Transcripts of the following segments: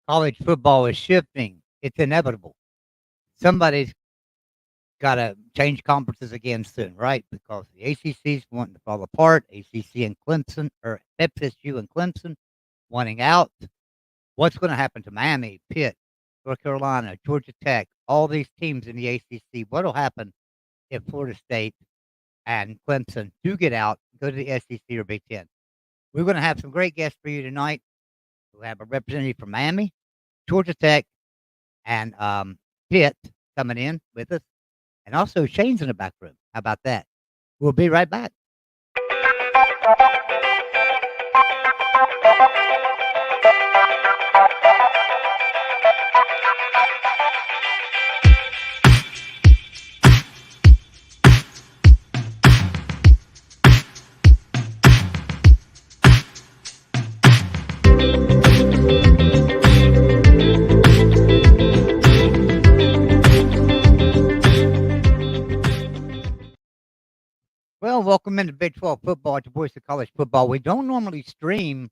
college football is shifting. It's inevitable. Somebody's got to change conferences again soon, right? Because the ACC's wanting to fall apart. ACC and Clemson, or FSU and Clemson, wanting out. What's going to happen to Miami, Pitt, North Carolina, Georgia Tech, all these teams in the ACC? What will happen if Florida State and Clemson do get out, go to the SEC or Big Ten? We're going to have some great guests for you tonight. We'll have a representative from Miami, Georgia Tech, and Pitt coming in with us. And also Shane's in the back room. How about that? We'll be right back. Well, welcome into Big 12 football at the Voice of College Football. We don't normally stream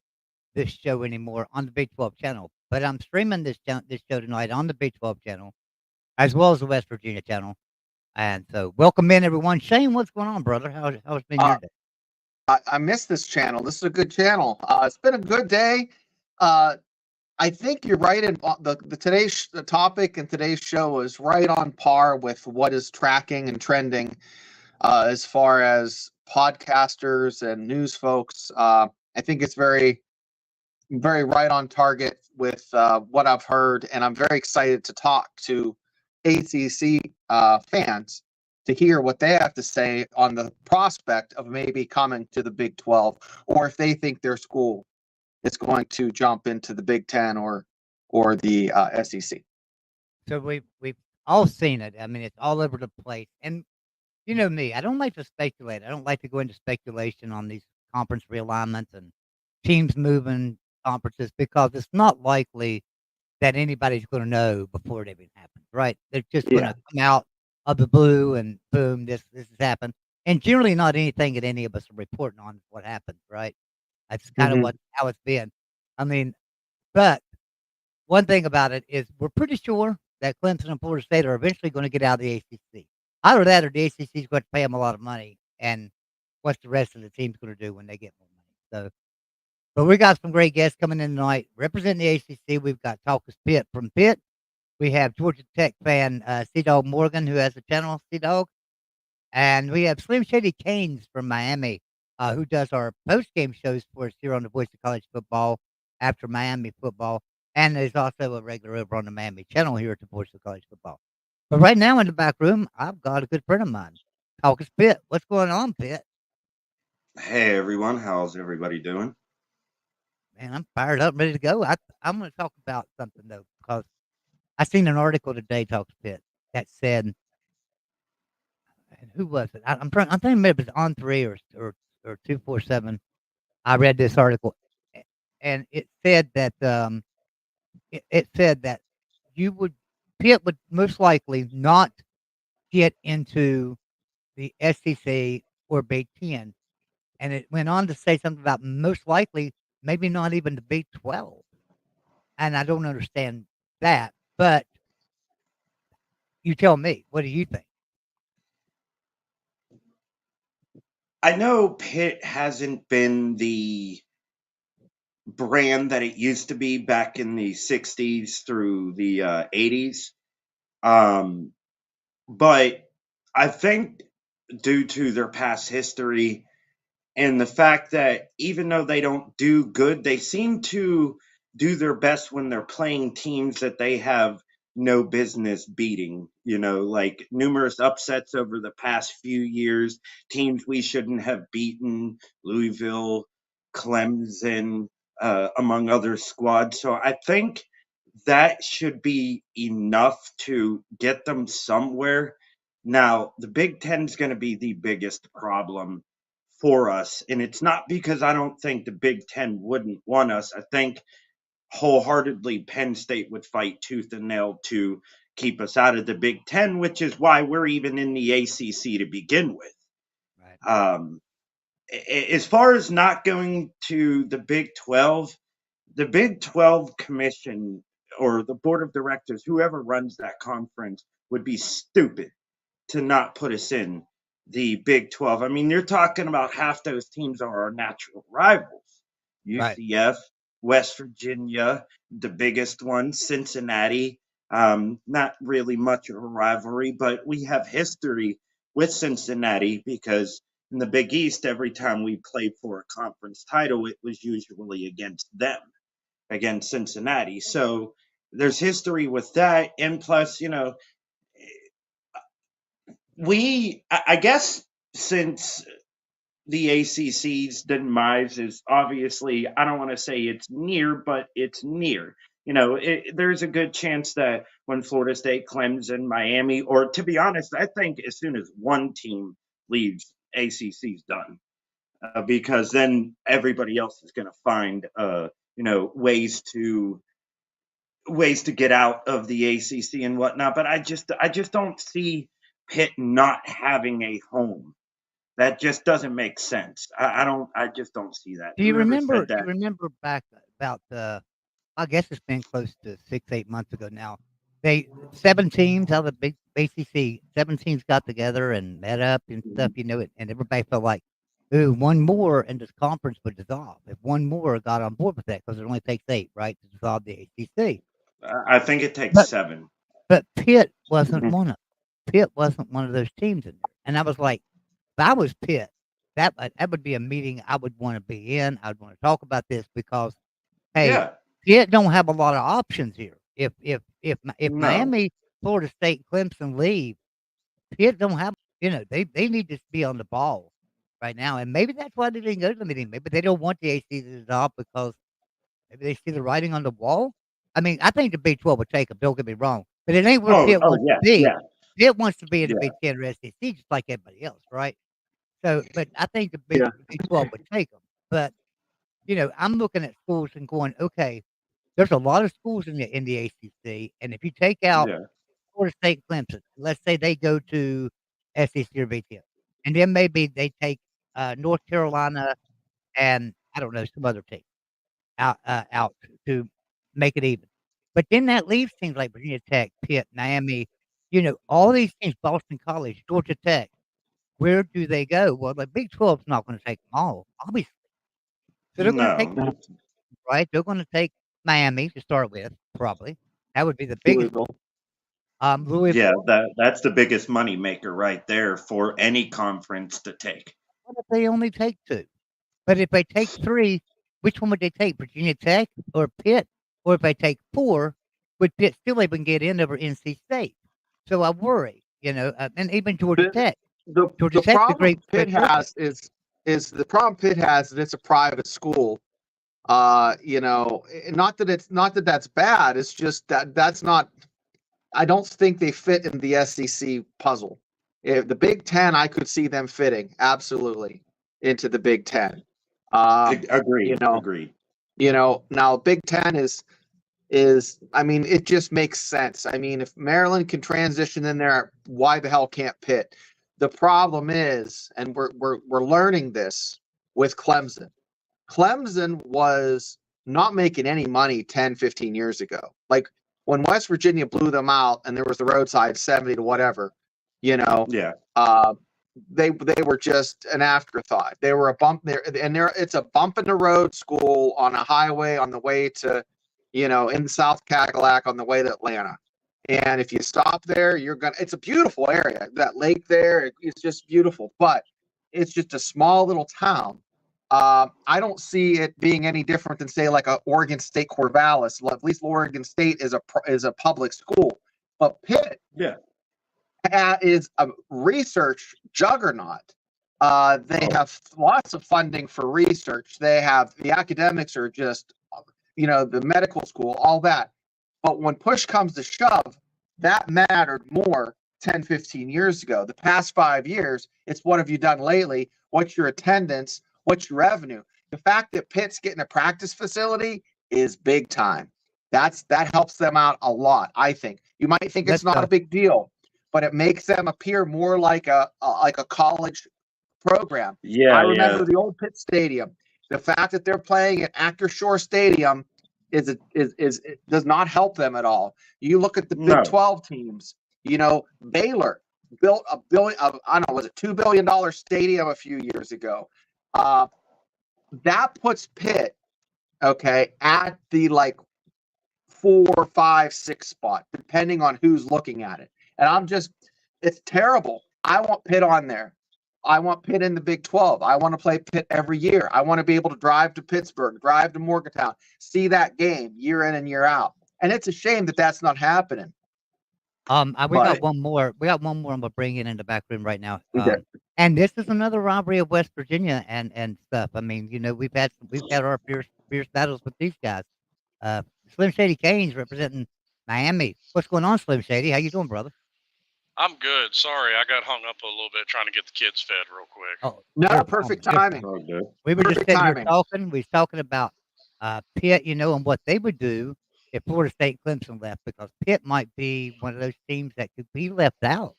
this show anymore on the Big 12 channel, but I'm streaming this show tonight on the Big 12 channel, as well as the West Virginia channel. And so, welcome in, everyone. Shane, what's going on, brother? How's been your day? I missed this channel. This is a good channel. It's been a good day. I think you're right. In today's topic and today's show is right on par with what is tracking and trending as far as podcasters and news folks. I think it's very, very right on target with what I've heard, and I'm very excited to talk to ACC fans to hear what they have to say on the prospect of maybe coming to the Big 12, or if they think their school is going to jump into the Big 10 or the SEC. So we've all seen it. I mean, it's all over the place. And you know me, I don't like to speculate. I don't like to go into speculation on these conference realignments and teams moving conferences because it's not likely that anybody's going to know before it even happens, right? They're just going to come out of the blue and boom, this has happened. And generally not anything that any of us are reporting on what happened, right? That's kind of how it's been. I mean, but one thing about it is we're pretty sure that Clemson and Florida State are eventually going to get out of the ACC. Either that or the ACC is going to pay them a lot of money. And what's the rest of the team's going to do when they get more money? So, but we got some great guests coming in tonight. Representing the ACC, we've got Talkus Pitt from Pitt. We have Georgia Tech fan C-Dog Morgan, who has a channel, C-Dog. And we have Slim Shady Canes from Miami, who does our post-game shows for us here on the Voice of College Football after Miami football. And is also a regular over on the Miami channel here at the Voice of College Football. But right now in the back room, I've got a good friend of mine, Talkus Pitt. What's going on, Pitt? Hey, everyone. How's everybody doing? Man, I'm fired up, ready to go. I'm going to talk about something, though, because I seen an article today, Talkus Pitt, that said, and who was it? I'm thinking maybe it was on 3 or 247. I read this article, and it said that it said that Pitt would most likely not get into the SEC or Big Ten, and it went on to say something about most likely maybe not even the Big 12, and I don't understand that, but you tell me, what do you think? I know Pitt hasn't been the brand that it used to be back in the 60s through the 80s. But I think due to their past history and the fact that even though they don't do good, they seem to do their best when they're playing teams that they have no business beating, like numerous upsets over the past few years, teams we shouldn't have beaten, Louisville, Clemson, among other squads. So I think that should be enough to get them somewhere. Now, the Big Ten is going to be the biggest problem for us. And it's not because I don't think the Big Ten wouldn't want us. I think wholeheartedly Penn State would fight tooth and nail to keep us out of the Big Ten, which is why we're even in the ACC to begin with. Right. As far as not going to the Big 12 Commission or the board of directors, whoever runs that conference, would be stupid to not put us in the Big 12. I mean, you're talking about half those teams are our natural rivals. Right. UCF, West Virginia, the biggest one, Cincinnati. Not really much of a rivalry, but we have history with Cincinnati because in the Big East, every time we played for a conference title, it was usually against them, against Cincinnati. So there's history with that. And plus, I guess since the ACC's demise is obviously, I don't want to say it's near, but it's near. There's a good chance that when Florida State, Clemson, Miami, or to be honest, I think as soon as one team leaves, ACC's done. Because then everybody else is going to find, ways to get out of the ACC and whatnot. But I just don't see Pitt not having a home. That just doesn't make sense. I just don't see that. Do you Whoever remember? said Do you that? remember back about I guess it's been close to 6, 8 months ago now. 7 teams out of the big ACC. 7 teams got together and met up and stuff. And everybody felt like, ooh, one more and this conference would dissolve. If one more got on board with that, because it only takes 8, right, to dissolve the ACC. I think it takes But 7. but Pitt wasn't one of Pitt wasn't one of those teams in there. And I was like, if I was Pitt, that would be a meeting I would want to be in. I'd want to talk about this because, hey, Yeah. Pitt don't have a lot of options here. If No. Miami, Florida State, Clemson leave, Pitt don't have. They need to be on the ball right now, and maybe that's why they didn't go to the meeting. Maybe they don't want the AC to dissolve because maybe they see the writing on the wall. I mean, I think the Big 12 would take them. Don't get me wrong, but it ain't where Pitt wants yeah, to be. yeah, Pitt wants to be in the yeah. Big 10 or SEC just like everybody else, right? So, but I think the Yeah. Big 12 would take them. But I'm looking at schools and going, okay, there's a lot of schools in the ACC, and if you take out Yeah. Florida State, Clemson, let's say they go to SEC or Big 10, and then maybe they take North Carolina and I don't know some other team out to make it even. But then that leaves teams like Virginia Tech, Pitt, Miami, all these teams, Boston College, Georgia Tech. Where do they go? Well, the Big 12 is not going to take them all, obviously. So they're going to take No. right. They're going to take Miami to start with, probably. That would be the biggest. Louisville. Yeah, Louisville. that's the biggest money maker right there for any conference to take. What if they only take 2? But if they take 3, which one would they take? Virginia Tech or Pitt? Or if they take 4, would Pitt still even get in over NC State? So I worry, and even Georgia Tech. The Georgia Tech's a problem great Pitt program. has is the problem Pitt has that it's a private school. Not that that's bad. It's just that's not. I don't think they fit in the SEC puzzle. If the Big Ten, I could see them fitting absolutely into the Big Ten. Agreed. Agreed. Now Big Ten is I mean, it just makes sense. I mean, if Maryland can transition in there, why the hell can't Pitt? The problem is, and we're learning this with Clemson. Clemson was not making any money 10, 15 years ago. Like when West Virginia blew them out and there was the roadside 70 to whatever, Yeah. they were just an afterthought. They were a bump there, and it's a bump in the road school on a highway on the way to, in South Cadillac on the way to Atlanta. And if you stop there, it's a beautiful area. That lake there, it's just beautiful, but it's just a small little town. I don't see it being any different than, say, like a Oregon State Corvallis. At least Oregon State is a public school, but Pitt is a research juggernaut. They have lots of funding for research. They have the academics are just, the medical school, all that. But when push comes to shove, that mattered more 10, 15 years ago. The past 5 years, it's what have you done lately? What's your attendance? What's your revenue? The fact that Pitt's getting a practice facility is big time. That helps them out a lot, I think. You might think it's not a big deal, but it makes them appear more like a college program. Yeah, I remember the old Pitt Stadium. The fact that they're playing at Actor Shore Stadium does not help them at all. You look at the Big No. 12 teams. Baylor built I don't know, was it $2 billion stadium a few years ago? That puts Pitt, okay, at the 4, 5, 6 spot, depending on who's looking at it. And it's terrible. I want Pitt on there. I want Pitt in the Big 12. I want to play Pitt every year. I want to be able to drive to Pittsburgh, drive to Morgantown, see that game year in and year out. And it's a shame that that's not happening. We got one more. We got one more. I'm gonna bring it in the back room right now. Okay. And this is another robbery of West Virginia and stuff. I mean, we've had our fierce battles with these guys. Slim Shady Canes representing Miami. What's going on, Slim Shady? How you doing, brother? I'm good. Sorry, I got hung up a little bit trying to get the kids fed real quick. Oh, no, perfect timing. We were just sitting here talking. We was talking about Pitt, and what they would do if Florida State and Clemson left, because Pitt might be one of those teams that could be left out.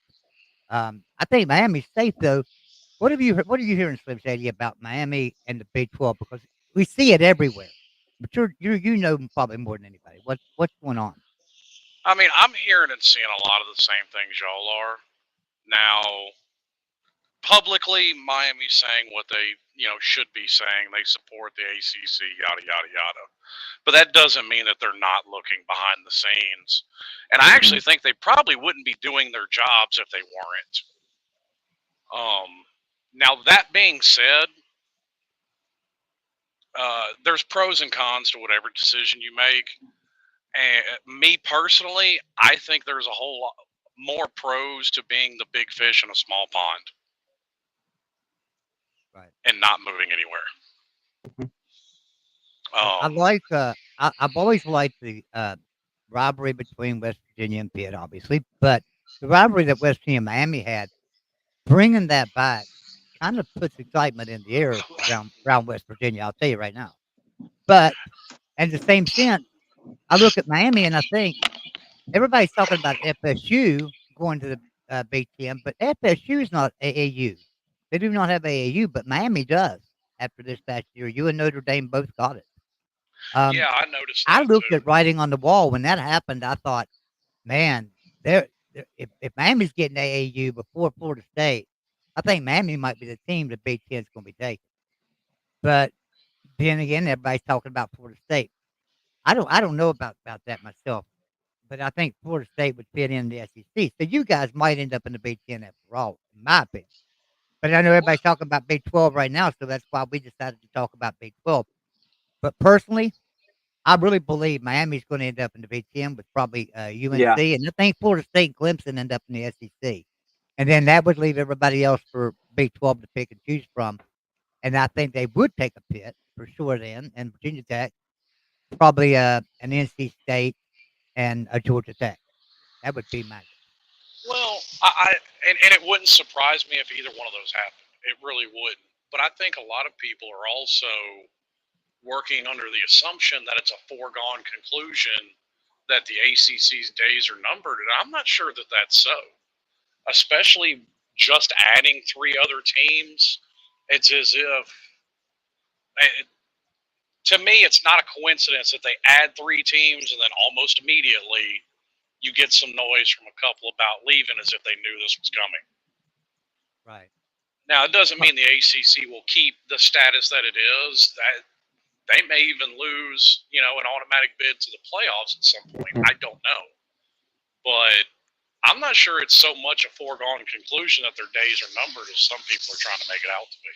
I think Miami's safe though. What are you hearing, Slim Shady, about Miami and the Big 12? Because we see it everywhere. But you know probably more than anybody. What's going on? I mean, I'm hearing and seeing a lot of the same things y'all are. Now, publicly, Miami's saying what they, should be saying. They support the ACC, yada, yada, yada. But that doesn't mean that they're not looking behind the scenes. And I actually think they probably wouldn't be doing their jobs if they weren't. Now, that being said, there's pros and cons to whatever decision you make. And me personally, I think there's a whole lot more pros to being the big fish in a small pond. Right. And not moving anywhere. I've always liked the rivalry between West Virginia and Pitt, obviously, but the rivalry that West Virginia and Miami had, bringing that back kind of puts excitement in the air around West Virginia. I'll tell you right now. But in the same sense, I look at Miami and I think everybody's talking about FSU going to the Big Ten, but FSU is not AAU. They do not have AAU, but Miami does. After this past year, you and Notre Dame both got it. Yeah, I noticed that I looked too. at writing on the wall when that happened. I thought, man, if Miami's getting AAU before Florida State, I think Miami might be the team the Big Ten's going to be taking. But then again, everybody's talking about Florida State. I don't know about that myself, but I think Florida State would fit in the SEC. So you guys might end up in the Big Ten after all, in my opinion. But I know everybody's talking about Big 12 right now, so that's why we decided to talk about Big 12. But personally, I really believe Miami's going to end up in the Big Ten with probably UNC, and I think Florida State and Clemson end up in the SEC. And then that would leave everybody else for Big 12 to pick and choose from. And I think they would take a Pitt for sure then, and Virginia Tech, probably an NC State, and a Georgia Tech. That would be my guess. Well, and it wouldn't surprise me if either one of those happened. It really wouldn't. But I think a lot of people are also working under the assumption that it's a foregone conclusion that the ACC's days are numbered, and I'm not sure that that's so. Especially just adding 3 other teams, it's as if, to me, it's not a coincidence that they add 3 teams and then almost immediately you get some noise from a couple about leaving as if they knew this was coming. Right. Now, it doesn't mean the ACC will keep the status that it is. That they may even lose, an automatic bid to the playoffs at some point. I don't know. But I'm not sure it's so much a foregone conclusion that their days are numbered as some people are trying to make it out to be.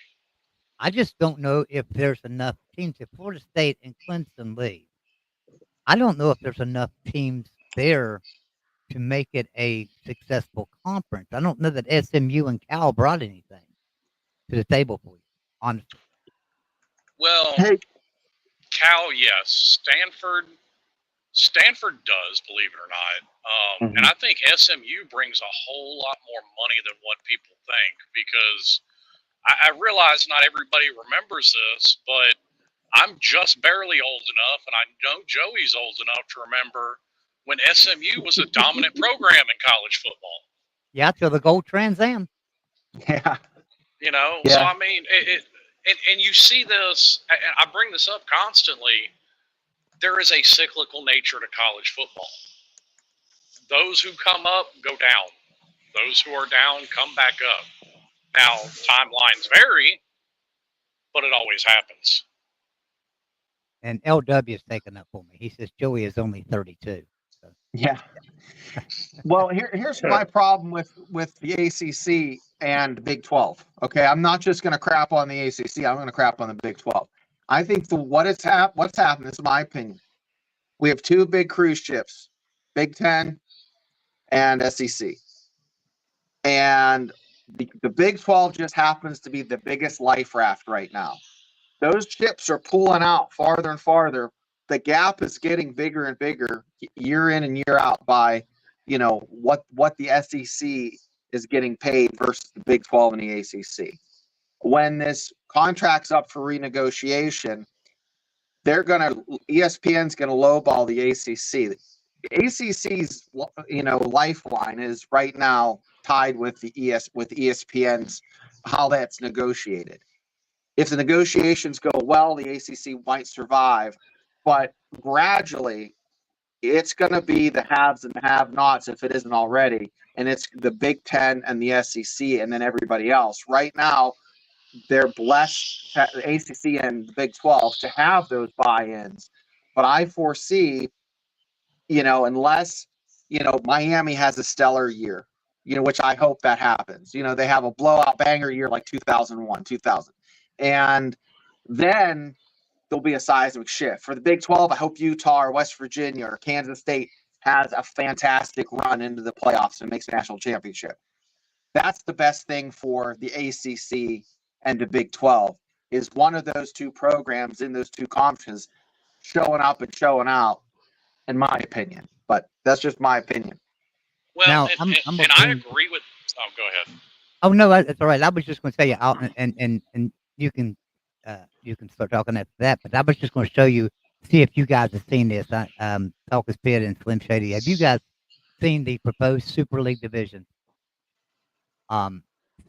I just don't know if there's enough teams. If Florida State and Clemson leave, I don't know if there's enough teams there to make it a successful conference. I don't know that SMU and Cal brought anything to the table for you, honestly. Well, Cal, yes. Stanford does, believe it or not. And I think SMU brings a whole lot more money than what people think, because I realize not everybody remembers this, but I'm just barely old enough, and I know Joey's old enough to remember when SMU was a dominant program in college football. Yeah, till the Gold Trans Am. Yeah. So I mean, and you see this, and I bring this up constantly. there is a cyclical nature to college football. Those who come up go down. Those who are down come back up. Now, timelines vary, but it always happens. And LW is taking up for me. He says Joey is only 32. So. Yeah. Well, here's my problem with the ACC and the Big 12. Okay, I'm not just going to crap on the ACC. I'm going to crap on the Big 12. I think what's happened. This is my opinion. We have two big cruise ships, Big 10 and SEC, and the Big 12 just happens to be the biggest life raft right now. Those ships are pulling out farther and farther. The gap is getting bigger and bigger year in and year out by, what the SEC is getting paid versus the Big 12 and the ACC. When this contract's up for renegotiation, ESPN's going to lowball the ACC. The ACC's, lifeline is right now tied with ESPN's, how that's negotiated. If the negotiations go well, the ACC might survive, but gradually it's going to be the haves and the have-nots if it isn't already, and it's the Big 10 and the SEC and then everybody else. Right now, they're blessed, the ACC and the Big 12, to have those buy-ins, but I foresee, unless, Miami has a stellar year, which I hope that happens. They have a blowout banger year like 2001, 2000. And then there'll be a seismic shift. For the Big 12, I hope Utah or West Virginia or Kansas State has a fantastic run into the playoffs and makes a national championship. That's the best thing for the ACC and the Big 12, is one of those two programs in those two conferences showing up and showing out, in my opinion. But that's just my opinion. Well, Now, and I agree with. Oh, go ahead. Oh no, it's all right. I was just going to tell you, and you can start talking after that. But I was just going to show you, see if you guys have seen this. Talkers Pit and Slim Shady. Have you guys seen the proposed Super League division?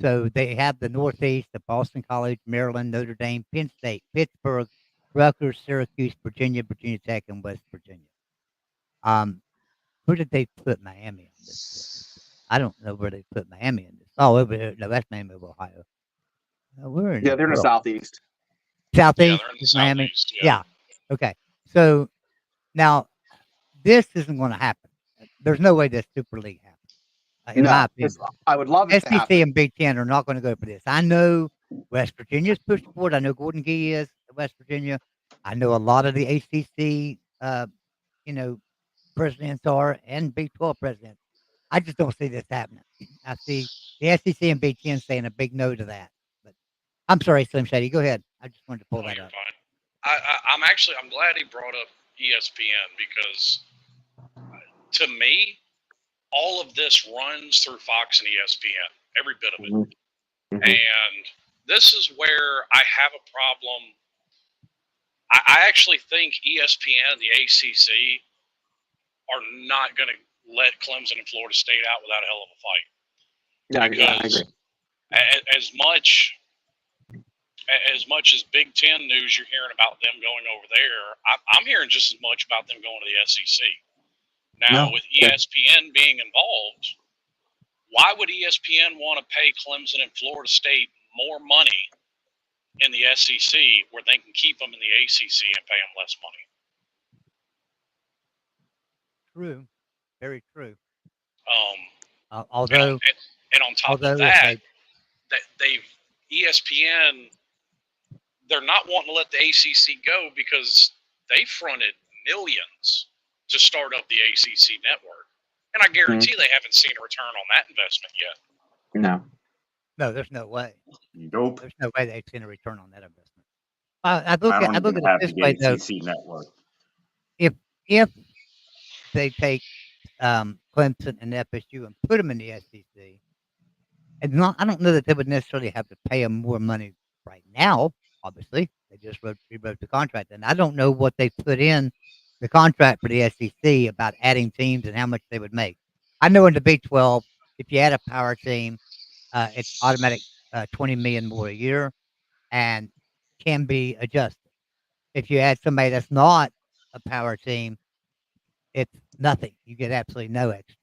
So they have the Northeast, the Boston College, Maryland, Notre Dame, Penn State, Pittsburgh, Rutgers, Syracuse, Virginia Tech, and West Virginia. Where did they put Miami on this? I don't know where they put Miami in this. Oh, over here. No, that's Miami of Ohio. They're in the Southeast. Southeast, Yeah, they're in the Miami. Southeast, Yeah. Okay. So now this isn't going to happen. There's no way this Super League happens. In my opinion, I would love it to happen. SEC and Big 10 are not going to go for this. I know West Virginia's pushed forward. I know Gordon Gee is at West Virginia. I know a lot of the ACC, presidents are, and Big 12 presidents. I just don't see this happening. I see the SEC and Big 10 saying a big no to that. But I'm sorry, Slim Shady. Go ahead. I just wanted to pull that You're up. fine. I'm glad he brought up ESPN, because to me, all of this runs through Fox and ESPN, every bit of it. Mm-hmm. And this is where I have a problem. I actually think ESPN and the ACC are not going to let Clemson and Florida State out without a hell of a fight. Yeah, I agree. As much as Big Ten news you're hearing about them going over there, I'm hearing just as much about them going to the SEC. Now, with ESPN being involved, why would ESPN want to pay Clemson and Florida State more money in the SEC where they can keep them in the ACC and pay them less money? True. Very true. Although, and on top of that, ESPN, they're not wanting to let the ACC go because they fronted millions to start up the ACC network. And I guarantee they haven't seen a return on that investment yet. No, there's no way. Nope. There's no way they've seen a return on that investment. I look at it this way, though. ACC network. If they take Clemson and FSU and put them in the SEC, and I don't know that they would necessarily have to pay them more money right now. Obviously, they just rewrote the contract, and I don't know what they put in the contract for the SEC about adding teams and how much they would make. I know in the Big 12, if you add a power team, it's automatic $20 million more a year, and can be adjusted. If you add somebody that's not a power team, it's nothing. You get absolutely no extra.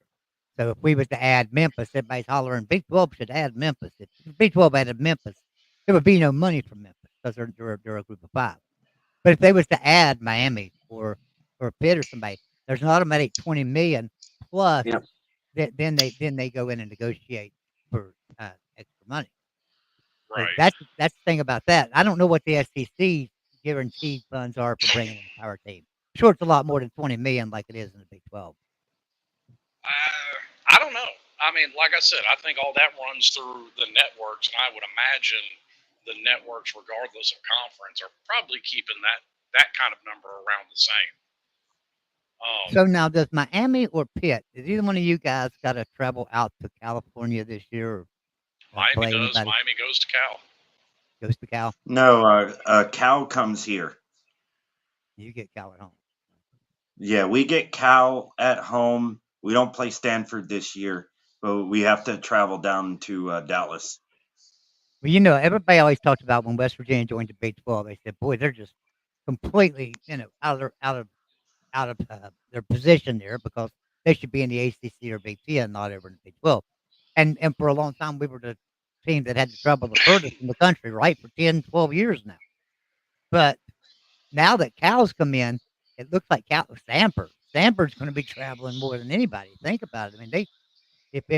So if we was to add Memphis, everybody's hollering Big 12 should add Memphis. If Big 12 added Memphis, there would be no money from Memphis because they're a group of 5. But if they was to add Miami or Pitt or somebody, there's an automatic 20 million plus. Yep. Then they go in and negotiate for extra money. So Right. that's the thing about that. I don't know what the SEC guaranteed funds are for bringing in a power team. Sure, it's a lot more than 20 million like it is in the Big 12. I don't know. I mean, like I said, I think all that runs through the networks, and I would imagine the networks, regardless of conference, are probably keeping that kind of number around the same. So now, does Miami or Pitt? Is either one of you guys got to travel out to California this year? Or Miami does. Anybody? Miami goes to Cal. Goes to Cal. No, Cal comes here. You get Cal at home. Yeah, we get Cal at home. We don't play Stanford this year, but we have to travel down to Dallas. Well, you know, everybody always talked about when West Virginia joined the Big 12. They said, "Boy, they're just completely, out of their position there because they should be in the ACC or Big 10, not over in the Big 12." And for a long time, we were the team that had to travel the furthest in the country, right, for 10, 12 years now. But now that Cal's come in, it looks like Stanford's going to be traveling more than anybody. Think about it. I mean,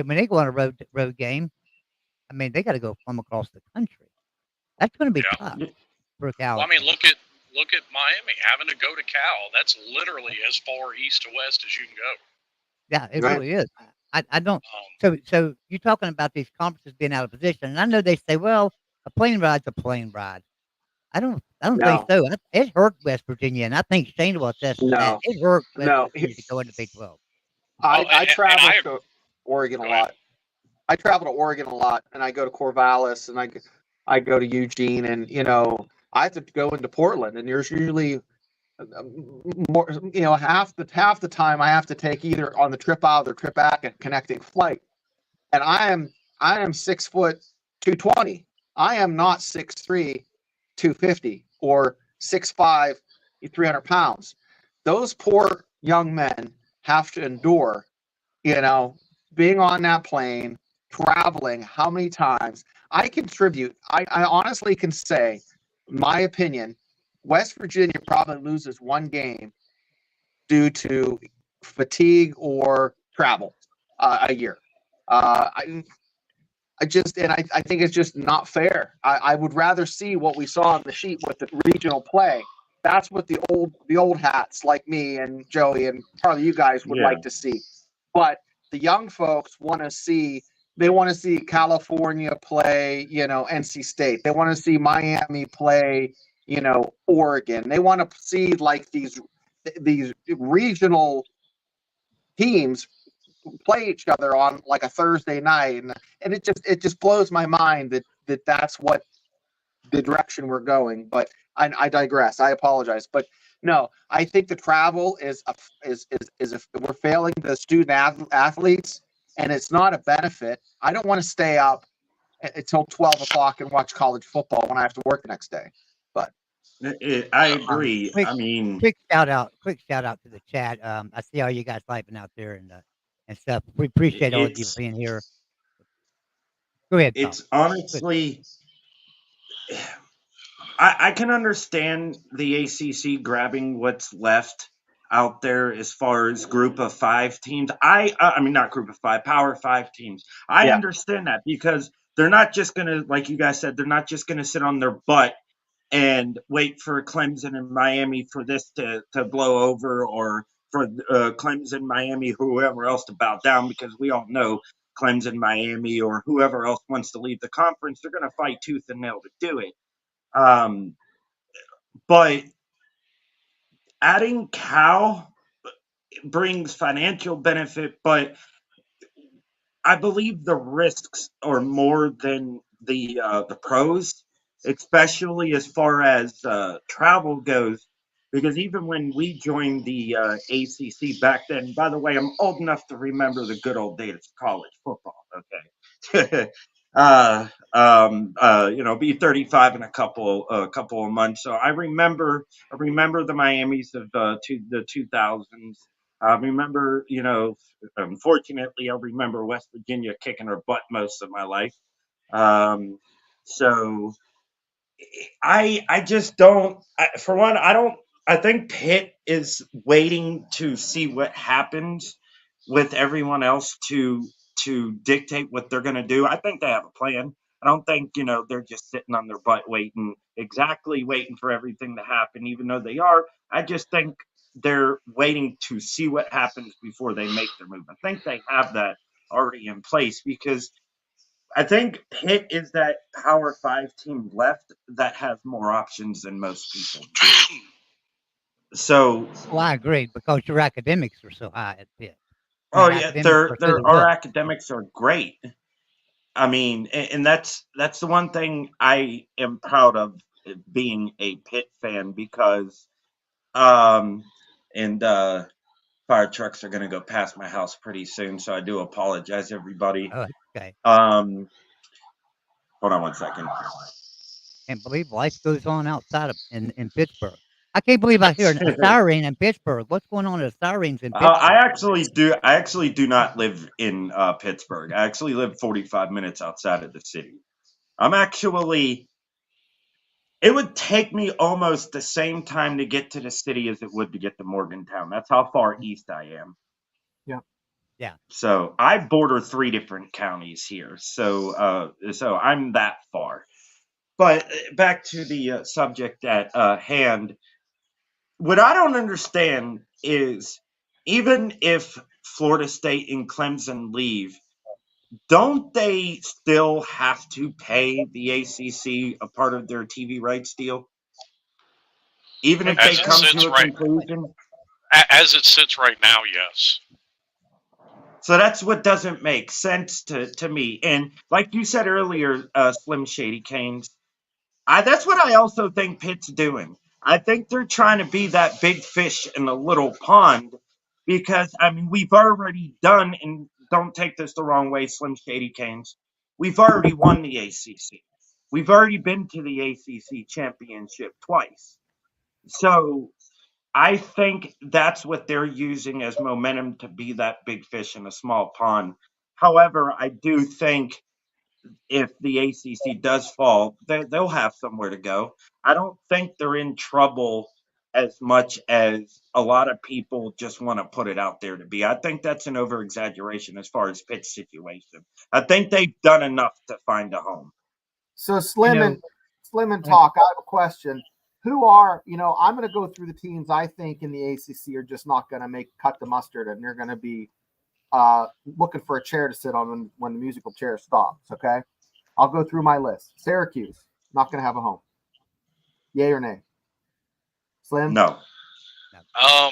when they go on a road game, I mean, they got to go from across the country. That's going to be tough for Cal. Well, I mean, look at Miami having to go to Cal. That's literally as far east to west as you can go. Yeah, it really is. I don't. So you're talking about these conferences being out of position, and I know they say, well, a plane ride's a plane ride. I don't think so. It hurt West Virginia, and I think Shane will attest to that. It hurt West Virginia to go into Big 12. I travel to Oregon a lot. I travel to Oregon a lot, and I go to Corvallis, and I go to Eugene, and I have to go into Portland, and there's usually more, half the time I have to take either on the trip out or trip back a connecting flight, and I am 6 foot 220. I am not 6'3", 250 or 6'5", 300 pounds. Those poor young men have to endure, being on that plane, traveling how many times. I honestly can say, my opinion, West Virginia probably loses one game due to fatigue or travel a year. I think it's just not fair. I would rather see what we saw on the sheet with the regional play. That's what the old hats like me and Joey and probably you guys would like to see. But the young folks want to see. They want to see California play, NC State. They want to see Miami play, Oregon. They want to see like these regional teams play each other on like a Thursday night, and it just blows my mind that that's what the direction we're going. But I digress. I apologize, but no, I think the travel is we're failing the student athletes, and it's not a benefit. I don't want to stay up until 12 o'clock and watch college football when I have to work the next day. But I agree. Quick shout out to the chat. I see all you guys typing out there and stuff. We appreciate all of you being here. Go ahead, Tom. It's honestly, I can understand the ACC grabbing what's left out there as far as group of 5 teams. I mean, not group of 5, Power 5 teams. I understand that because they're not just going to, like you guys said, they're not just going to sit on their butt and wait for Clemson and Miami for this to blow over, or for Clemson, Miami, whoever else to bow down, because we all know Clemson, Miami, or whoever else wants to leave the conference, they're going to fight tooth and nail to do it. But adding Cal brings financial benefit, but I believe the risks are more than the pros, especially as far as travel goes. Because even when we joined the ACC back then, by the way, I'm old enough to remember the good old days of college football. Okay, Be 35 in a couple of months. So I remember the Miamis of the 2000s. I remember, unfortunately, I remember West Virginia kicking her butt most of my life. So I just don't. For one, I don't. I think Pitt is waiting to see what happens with everyone else to dictate what they're going to do. I think they have a plan. I don't think they're just sitting on their butt waiting for everything to happen, even though they are. I just think they're waiting to see what happens before they make their move. I think they have that already in place because I think Pitt is that Power 5 team left that has more options than most people do. So, Well, I agree because your academics are so high at Pitt. oh yeah, Academics are so our good. academics are great. I mean, and that's the one thing I am proud of being a Pitt fan because, and fire trucks are going to go past my house pretty soon, so I do apologize, everybody. Oh, okay. Hold on one second. Can't believe life goes on outside of in Pittsburgh. I can't believe I hear a siren in Pittsburgh. What's going on with sirens in Pittsburgh? I actually do not live in Pittsburgh. I actually live 45 minutes outside of the city. It would take me almost the same time to get to the city as it would to get to Morgantown. That's how far east I am. Yeah. So I border 3 different counties here. So I'm that far. But back to the subject at hand. What I don't understand is even if Florida State and Clemson leave, don't they still have to pay the ACC a part of their TV rights deal? Even if they come to a conclusion? As it sits right now, yes. So that's what doesn't make sense to me. And like you said earlier, Slim Shady Canes, that's what I also think Pitt's doing. I think they're trying to be that big fish in a little pond because, I mean, we've already done, and don't take this the wrong way, Slim Shady Canes, we've already won the ACC. We've already been to the ACC championship twice. So I think that's what they're using as momentum to be that big fish in a small pond. However, I do think if the ACC does fall, they'll have somewhere to go. I don't think they're in trouble as much as a lot of people just want to put it out there to be. I think that's an over exaggeration as far as Pitt's situation. I think they've done enough to find a home. So Slim and Talk, I have a question. Who are, I'm going to go through the teams I think in the ACC are just not going to cut the mustard, and they're going to be looking for a chair to sit on when the musical chair stops, okay? I'll go through my list. Syracuse, not going to have a home. Yay or nay? Slim? No. I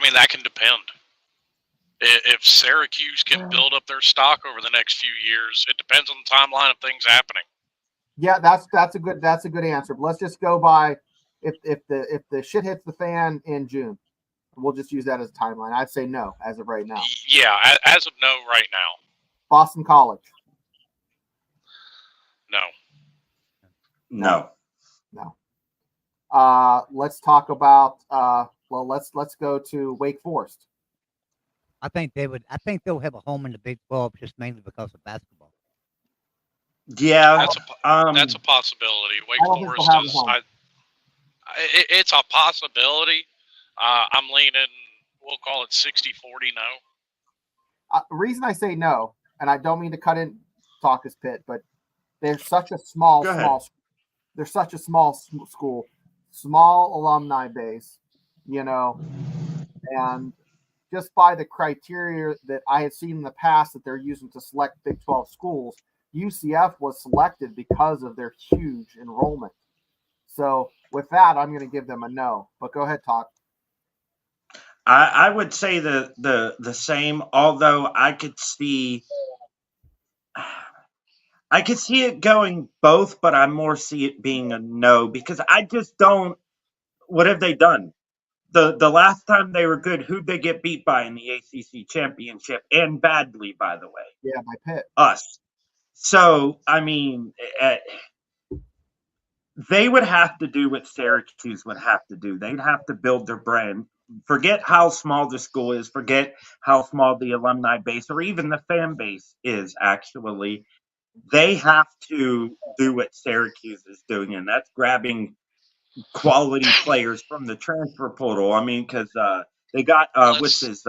mean, that can depend. If Syracuse can build up their stock over the next few years, it depends on the timeline of things happening. Yeah, that's a good answer. But let's just go by if the shit hits the fan in June. We'll just use that as a timeline. I'd say no as of right now. Yeah, as of no right now. Boston College. No. Let's talk about let's go to Wake Forest. I think they'll have a home in the Big 12 just mainly because of basketball. Yeah, that's a possibility. Wake Forest is. It's a possibility. I'm leaning. We'll call it 60-40 no. The reason I say no, and I don't mean to cut in Talk as Pitt, but they're such a small. They're such a small school, small alumni base, and just by the criteria that I had seen in the past that they're using to select Big 12 schools, UCF was selected because of their huge enrollment. So with that, I'm going to give them a no. But go ahead, Talk. I would say the same, although I could see it going both, but I more see it being a no because I just don't. What have they done? The last time they were good, who'd they get beat by in the ACC championship? And badly, by the way. Yeah, by Pitt. Us. So, I mean, they would have to do what Syracuse would have to do. They'd have to build their brand. Forget how small the school is, forget how small the alumni base or even the fan base is, actually. They have to do what Syracuse is doing, and that's grabbing quality players from the transfer portal. I mean, because they got, what's his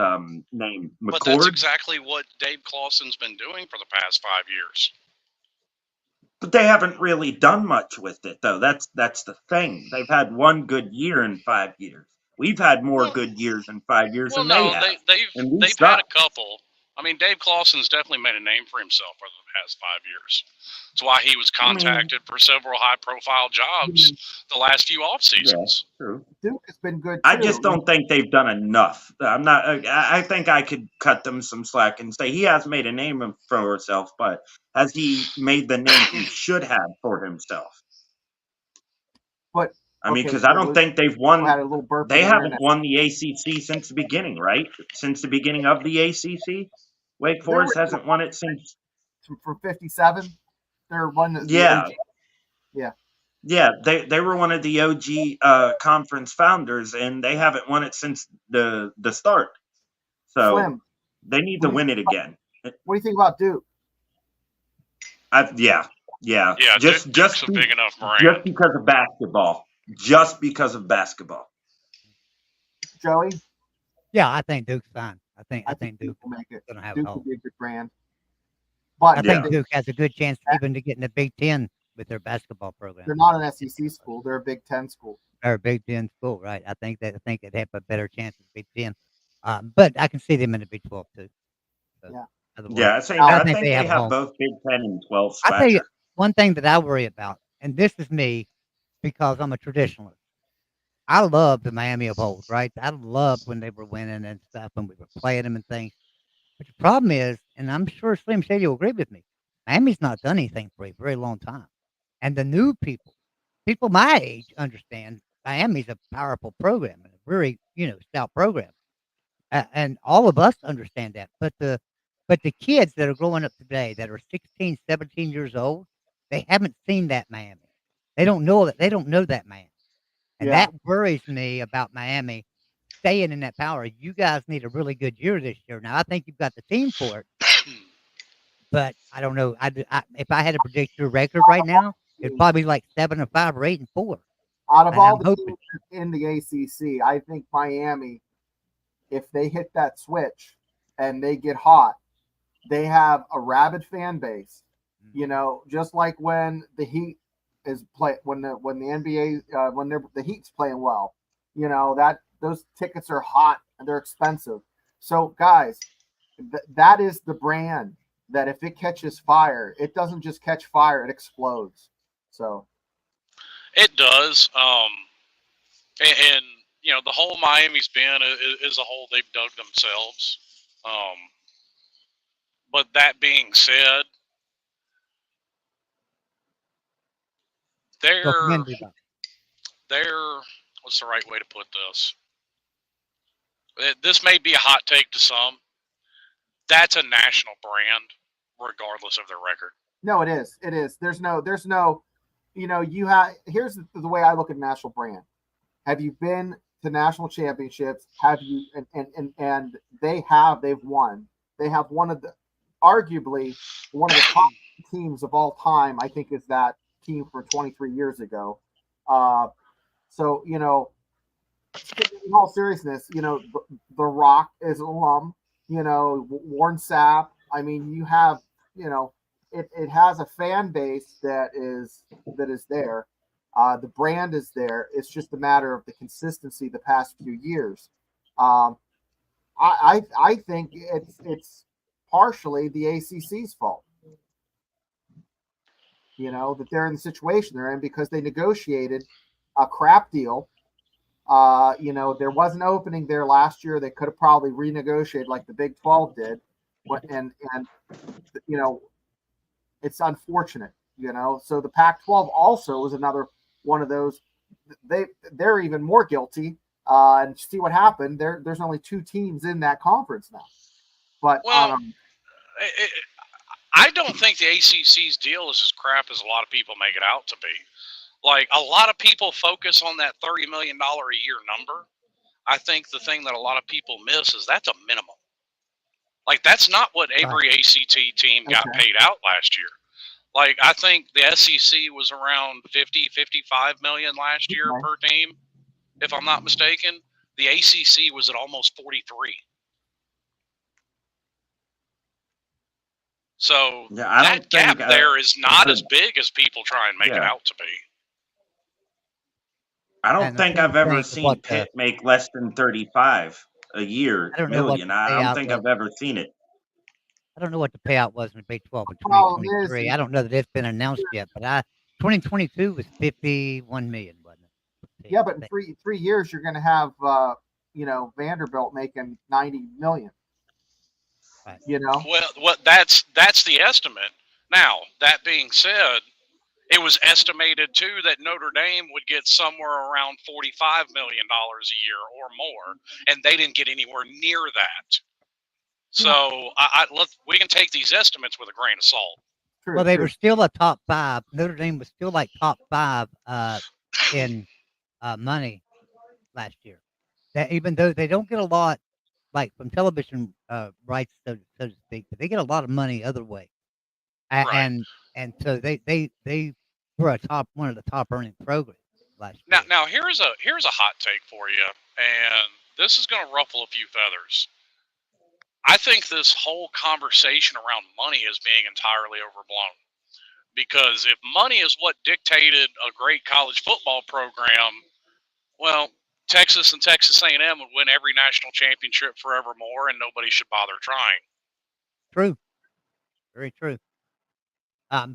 name? But that's McCord? exactly what Dave Clawson's been doing for the past 5 years. But they haven't really done much with it, though. That's the thing. They've had one good year in 5 years. We've had more good years in 5 years Well, than they no, have. they've had a couple. I mean, Dave Clawson's definitely made a name for himself over the past 5 years. That's why he was contacted for several high-profile jobs the last few off seasons. Yeah, true. Duke has been good too. I just don't think they've done enough. I'm not. I think I could cut them some slack and say he has made a name for himself, but has he made the name he should have for himself? But I mean, because I don't think they've won. had a little burp They in the haven't internet. won the ACC since the beginning, right? Since the beginning of the ACC, Wake Forest hasn't won it since. From 57, they're one. Yeah. Yeah. Yeah, they were one of the OG conference founders, and they haven't won it since the start. So Slim, they need to win it again. what do you think about Duke? Yeah. Yeah, Duke's a big enough brand. Just because of basketball. Just because of basketball. Joey? Yeah, I think Duke's fine. I think Duke will make it. gonna have Duke a will hope. be a good brand. But I think Duke has a good chance even to get in the Big Ten with their basketball program. they're not an SEC school; they're a Big Ten school. They're a Big Ten school, right? I think they'd have a better chance in Big Ten. But I can see them in the Big 12 too. So, Yeah. I think they have both Big 10 and 12 I tell you one thing that I worry about, and this is me because I'm a traditionalist. I love the Miami of old, right? I loved when they were winning and stuff, and we were playing them and things. But the problem is, and I'm sure Slim Shady will agree with me, Miami's not done anything for a very long time. And the new people my age understand Miami's a powerful program and a very, stout program. And all of us understand that. But the kids that are growing up today that are 16, 17 years old, they haven't seen that Miami. They don't know that. They don't know that Miami. And that worries me about Miami staying in that power. You guys need a really good year this year. Now, I think you've got the team for it. But I don't know. If I had to predict your record right now, it'd probably be like 7-5 or 8-4. Out of all the teams in the ACC, I think Miami, if they hit that switch and they get hot, they have a rabid fan base. Just like when the Heat is when the NBA when the Heat's playing well, that those tickets are hot and they're expensive. So guys, that is the brand that if it catches fire, it doesn't just catch fire, it explodes. So it does. And the whole Miami's been as a whole, they've dug themselves. But that being said, they're what's the right way to put this? This may be a hot take to some. That's a national brand, regardless of their record. No, it is. It is. There's no. Here's the way I look at national brand. Have you been to national championships? Have you? And they've won. They have arguably one of the top teams of all time. I think is that team from 23 years ago. So in all seriousness, The Rock is an alum. Warren Sapp. I mean, you have, it has a fan base that is there. The brand is there. It's just a matter of the consistency the past few years. I think it's partially the ACC's fault. That they're in the situation they're in because they negotiated a crap deal. There was an opening there last year. They could have probably renegotiated like the Big 12 did. And it's unfortunate, So the Pac-12 also is another one of those. They're even more guilty. And see what happened. There's only 2 teams in that conference now. But I I don't think the ACC's deal is as crap as a lot of people make it out to be. Like, a lot of people focus on that $30 million a year number. I think the thing that a lot of people miss is that's a minimum. Like, that's not what every ACT team got paid out last year. Like, I think the SEC was around 50, 55 million last year per team, if I'm not mistaken. The ACC was at almost 43. So that gap there is not as big as people try and make it out to be. I don't think I've ever seen Pitt make less than 35 a year million. I don't think I've ever seen it. I don't know what the payout was in Big 12 in 2023. I don't know that it's been announced yet, but 2022 was 51 million, wasn't it? Yeah, but in three years you're going to have Vanderbilt making 90 million. Right. You know. Well, that's the estimate. Now, that being said, it was estimated too that Notre Dame would get somewhere around $45 million a year or more, and they didn't get anywhere near that. So we can take these estimates with a grain of salt. Well, they were still a top 5. Notre Dame was still like top 5 in money last year. That even though they don't get a lot, like from television rights, so to speak, but they get a lot of money other way. And so they were one of the top earning programs last year. Now here's a hot take for you, and this is going to ruffle a few feathers. I think this whole conversation around money is being entirely overblown. Because if money is what dictated a great college football program, well, Texas and Texas A&M would win every national championship forevermore, and nobody should bother trying. True, very true.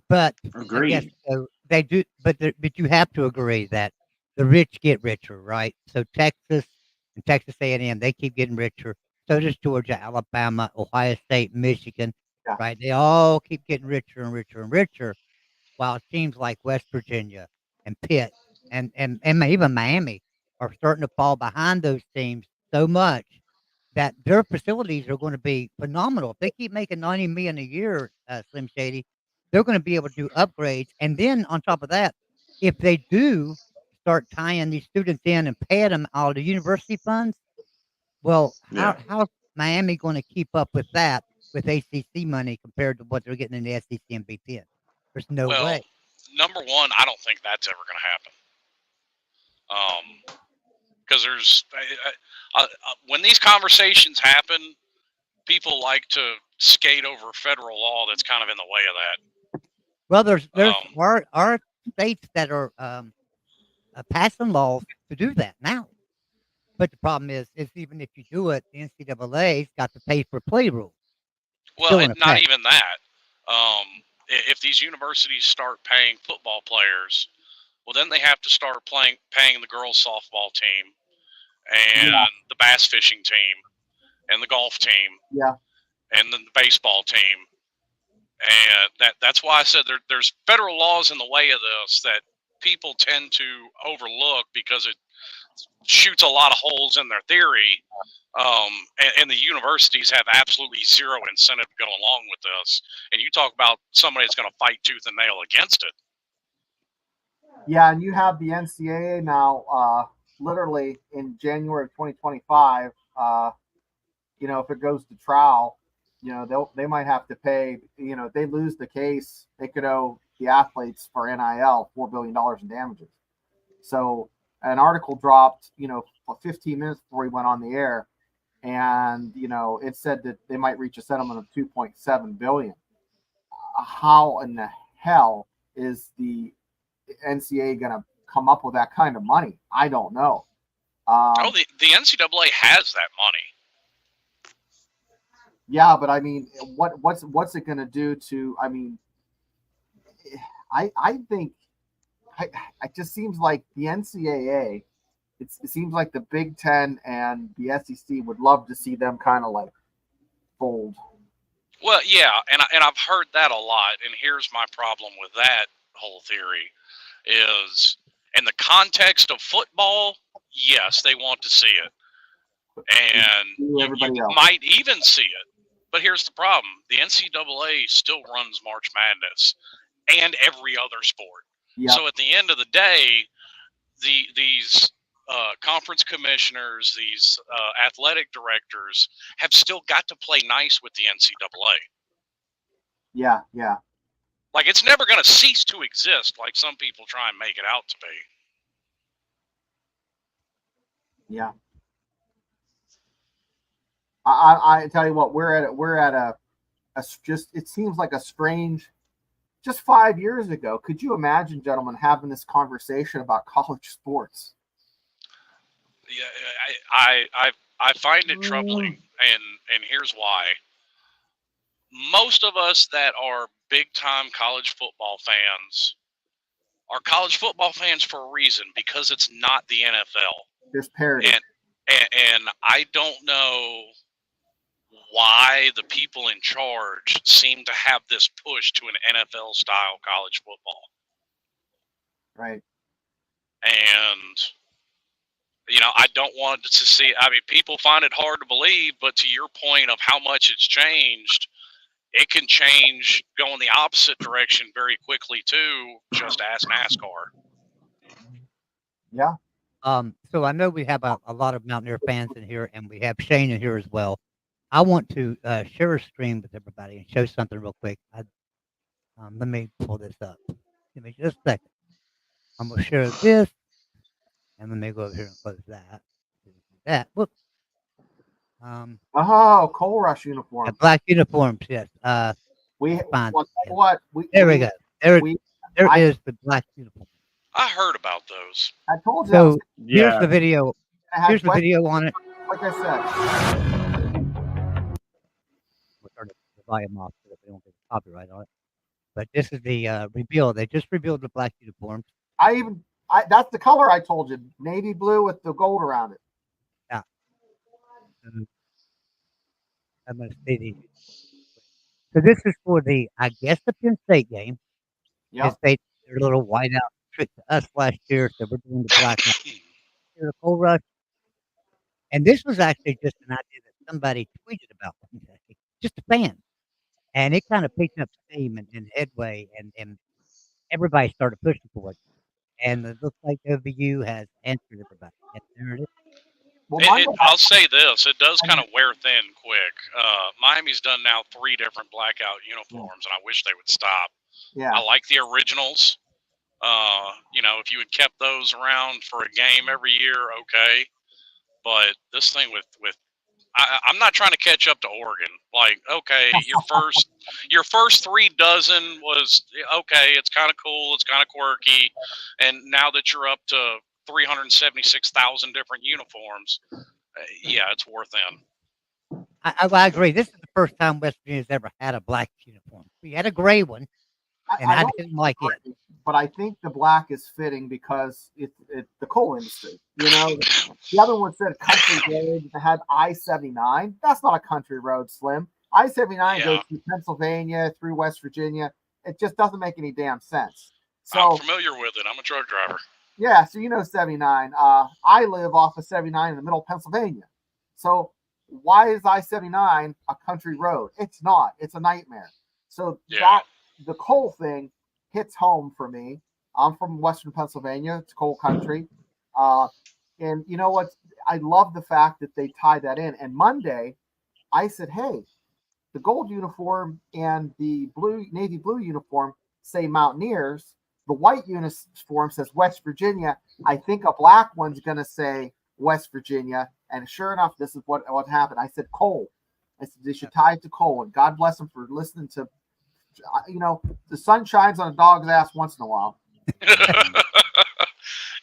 But agreed. I guess, so they do, but you have to agree that the rich get richer, right? So Texas and Texas A&M, they keep getting richer. So does Georgia, Alabama, Ohio State, Michigan, right? They all keep getting richer and richer and richer, while teams like West Virginia and Pitt and even Miami are starting to fall behind those teams so much that their facilities are going to be phenomenal. If they keep making $90 million a year, Slim Shady, they're going to be able to do upgrades. And then on top of that, if they do start tying these students in and paying them out of the university funds, well, how's Miami going to keep up with that with ACC money compared to what they're getting in the SEC and Big Ten? There's no way. Number one, I don't think that's ever going to happen. Because there's when these conversations happen, people like to skate over federal law that's kind of in the way of that. Well, there's our states that are passing laws to do that now. But the problem is even if you do it, the NCAA's got to pay for play rules. Well, not even that. If these universities start paying football players, well, then they have to start paying the girls' softball team and the bass fishing team and the golf team, and then the baseball team. And that's why I said there's federal laws in the way of this that people tend to overlook because it shoots a lot of holes in their theory. And the universities have absolutely zero incentive to go along with this. And you talk about somebody that's going to fight tooth and nail against it. Yeah, and you have the NCAA now, literally in January of 2025. If it goes to trial, they might have to pay. If they lose the case, they could owe the athletes for NIL $4 billion in damages. So an article dropped, 15 minutes before we went on the air, and it said that they might reach a settlement of $2.7 billion. How in the hell is the NCAA going to come up with that kind of money? I don't know. The NCAA has that money. Yeah, but I mean, what's it going to do to? I mean, I think it just seems like the NCAA. It seems like the Big Ten and the SEC would love to see them kind of like fold. Well, yeah, and I've heard that a lot. And here's my problem with that whole theory: is in the context of football, yes, they want to see it, and you might even see it. But here's the problem: the NCAA still runs March Madness and every other sport. Yeah. So at the end of the day, these conference commissioners, these athletic directors have still got to play nice with the NCAA. Yeah, yeah. Like, it's never going to cease to exist like some people try and make it out to be. Yeah. I tell you what, we're at a just, it seems like a strange, just 5 years ago. Could you imagine, gentlemen, having this conversation about college sports? Yeah, I find it troubling, and here's why. Most of us that are big time college football fans are college football fans for a reason, because it's not the NFL. There's parity. And I don't know why the people in charge seem to have this push to an NFL style college football. Right. And I don't want to see, I mean, people find it hard to believe, but to your point of how much it's changed, it can change going the opposite direction very quickly too. Just ask NASCAR. Yeah. So I know we have a lot of Mountaineer fans in here, and we have Shane in here as well. I want to share a screen with everybody and show something real quick. Let me pull this up. Give me just a second. I'm going to share this, and let me go over here and close that. That. Whoop. Oh, Coal Rush uniform. The black uniforms, yes. We Fine. what? There we go. There is the black uniform. I heard about those. I told you. So Yeah. here's the video. Here's the video on it. Like I said. We'll turn the volume off so that we don't get copyright on it. But this is the reveal. They just revealed the black uniforms. That's the color I told you. Navy blue with the gold around it. Yeah. I'm going to see these. So this is for I guess the Penn State game. Yeah. Penn State, their little whiteout trick to us last year, so we're doing the black. The Coal Rush. And this was actually just an idea that somebody tweeted about one day, just a fan. And it kind of picked up steam and headway, and everybody started pushing for it. And it looks like OVU has answered everybody. And there it is. Well, I'll say this: it does kind of wear thin quick. Miami's done now 3 different blackout uniforms, and I wish they would stop. Yeah. I like the originals. If you had kept those around for a game every year, okay. But this thing I'm not trying to catch up to Oregon. Like, okay, your first 3 dozen was okay. It's kind of cool. It's kind of quirky, and now that you're up to 376,000 different uniforms, yeah, it's worth in. I agree. This is the first time West Virginia's ever had a black uniform. We had a gray one, and I didn't like it. But I think the black is fitting because it's the coal industry. The other one said country road that had I-79. That's not a country road, Slim. I-79 goes through Pennsylvania, through West Virginia. It just doesn't make any damn sense. So I'm familiar with it. I'm a truck driver. Yeah, so 79. I live off of 79 in the middle of Pennsylvania. So why is I-79 a country road? It's not. It's a nightmare. So the coal thing hits home for me. I'm from Western Pennsylvania. It's coal country. And you know what? I love the fact that they tied that in. And Monday, I said, hey, the gold uniform and the navy blue uniform say Mountaineers. The white uniform says West Virginia. I think a black one's going to say West Virginia. And sure enough, this is what happened. I said coal. I said they should tie it to coal. And God bless them for listening to, the sun shines on a dog's ass once in a while.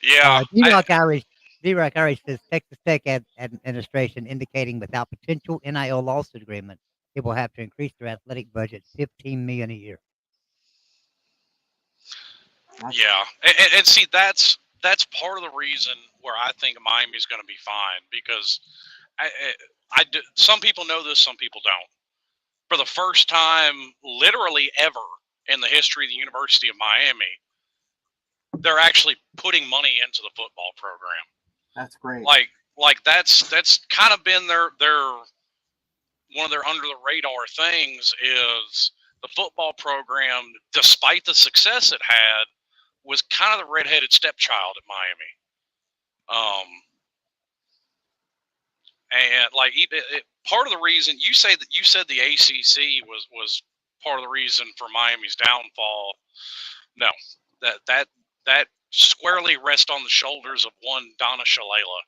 Yeah. D-Rock Irish says Texas Tech administration indicating without potential NIL lawsuit agreement, it will have to increase their athletic budget $15 million a year. Yeah, and see, that's part of the reason where I think Miami's going to be fine, because some people know this, some people don't. For the first time, literally ever in the history of the University of Miami, they're actually putting money into the football program. That's great. Like that's kind of been their one of their under the radar things is the football program, despite the success it had, was kind of the redheaded stepchild at Miami. And like part of the reason you said the ACC was part of the reason for Miami's downfall. No, that squarely rests on the shoulders of one Donna Shalala,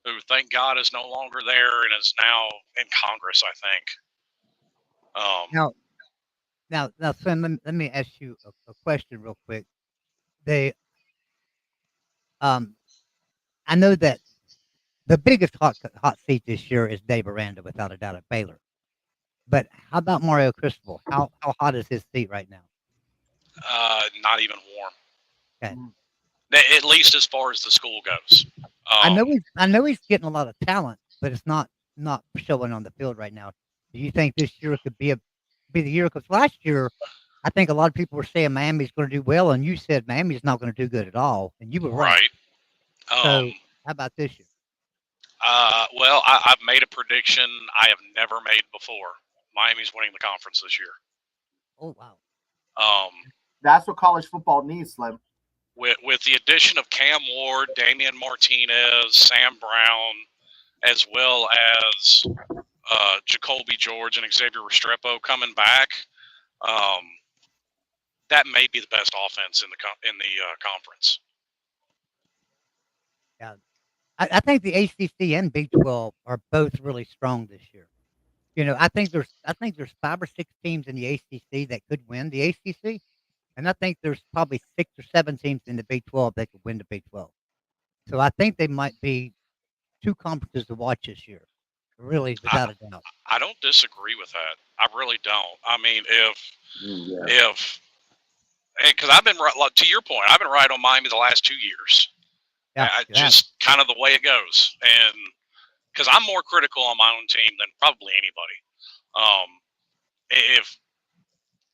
who, thank God, is no longer there and is now in Congress, I think. Now, Slim, let me ask you a question real quick. They, I know that the biggest hot seat this year is Dave Aranda, without a doubt, at Baylor. But how about Mario Cristobal? How hot is his seat right now? Not even warm. Okay. At least as far as the school goes. I know he's getting a lot of talent, but it's not showing on the field right now. Do you think this year could be the year? Because last year, I think a lot of people were saying Miami's going to do well, and you said Miami's not going to do good at all, and you were right. So how about this year? Well, I've made a prediction I have never made before. Miami's winning the conference this year. Oh, wow. That's what college football needs, Slim. With the addition of Cam Ward, Damian Martinez, Sam Brown, as well as Jacoby George and Xavier Restrepo coming back, that may be the best offense in the conference. Yeah, I think the ACC and Big 12 are both really strong this year. You know, I think there's 5 or 6 teams in the ACC that could win the ACC, and I think there's probably 6 or 7 teams in the Big 12 that could win the Big 12. So I think they might be 2 conferences to watch this year, really, without a doubt. I don't disagree with that. I really don't. I mean, because I've been, to your point, I've been right on Miami the last 2 years. Yeah, just kind of the way it goes, and because I'm more critical on my own team than probably anybody.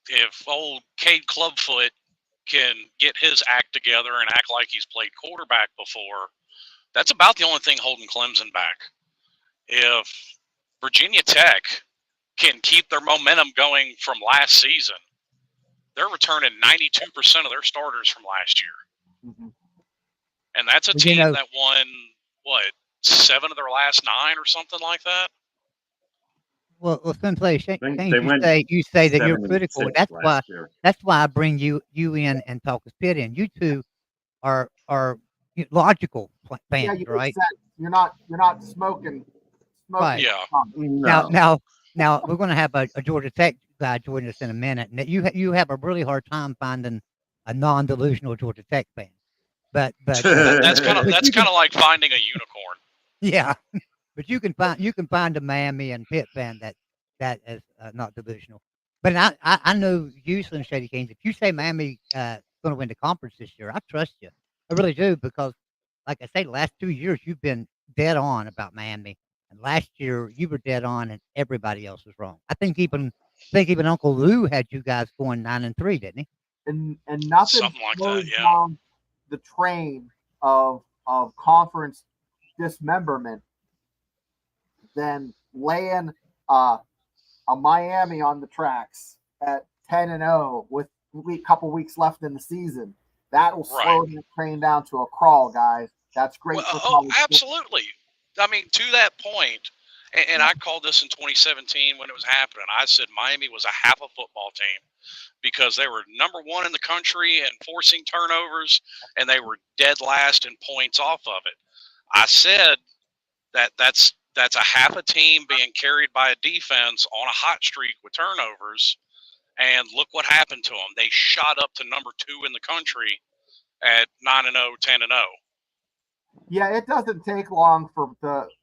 If old Cade Clubfoot can get his act together and act like he's played quarterback before, that's about the only thing holding Clemson back. If Virginia Tech can keep their momentum going from last season, they're returning 92% of their starters from last year. Mm-hmm. And that's a team that won, 7 of their last 9 or something like that? Well, Simply, you say that you're critical. That's why I bring you in and talk with Pitt in. You two are logical fans, right? You're not smoking. Right. Yeah. Now we're going to have a Georgia Tech guy join us in a minute, and you have a really hard time finding a non-delusional Georgia Tech fan. But that's kind of like finding a unicorn. Yeah, but you can find a Miami and Pitt fan that is not delusional. But I know you, Slim Shady Kings. If you say Miami going to win the conference this year, I trust you. I really do, because, like I say, the last 2 years you've been dead on about Miami, and last year you were dead on, and everybody else was wrong. I think even Uncle Lou had you guys going 9-3, didn't he? And nothing something like that, yeah. Down the train of conference dismemberment than laying a Miami on the tracks at 10-0 with a couple weeks left in the season. That will slow the train down to a crawl, guys. That's great. Absolutely. I mean, to that point, and I called this in 2017 when it was happening. I said Miami was a half a football team because they were number 1 in the country in forcing turnovers, and they were dead last in points off of it. I said that's a half a team being carried by a defense on a hot streak with turnovers, and look what happened to them. They shot up to number 2 in the country at 9-0, 10-0. Yeah, it doesn't take long for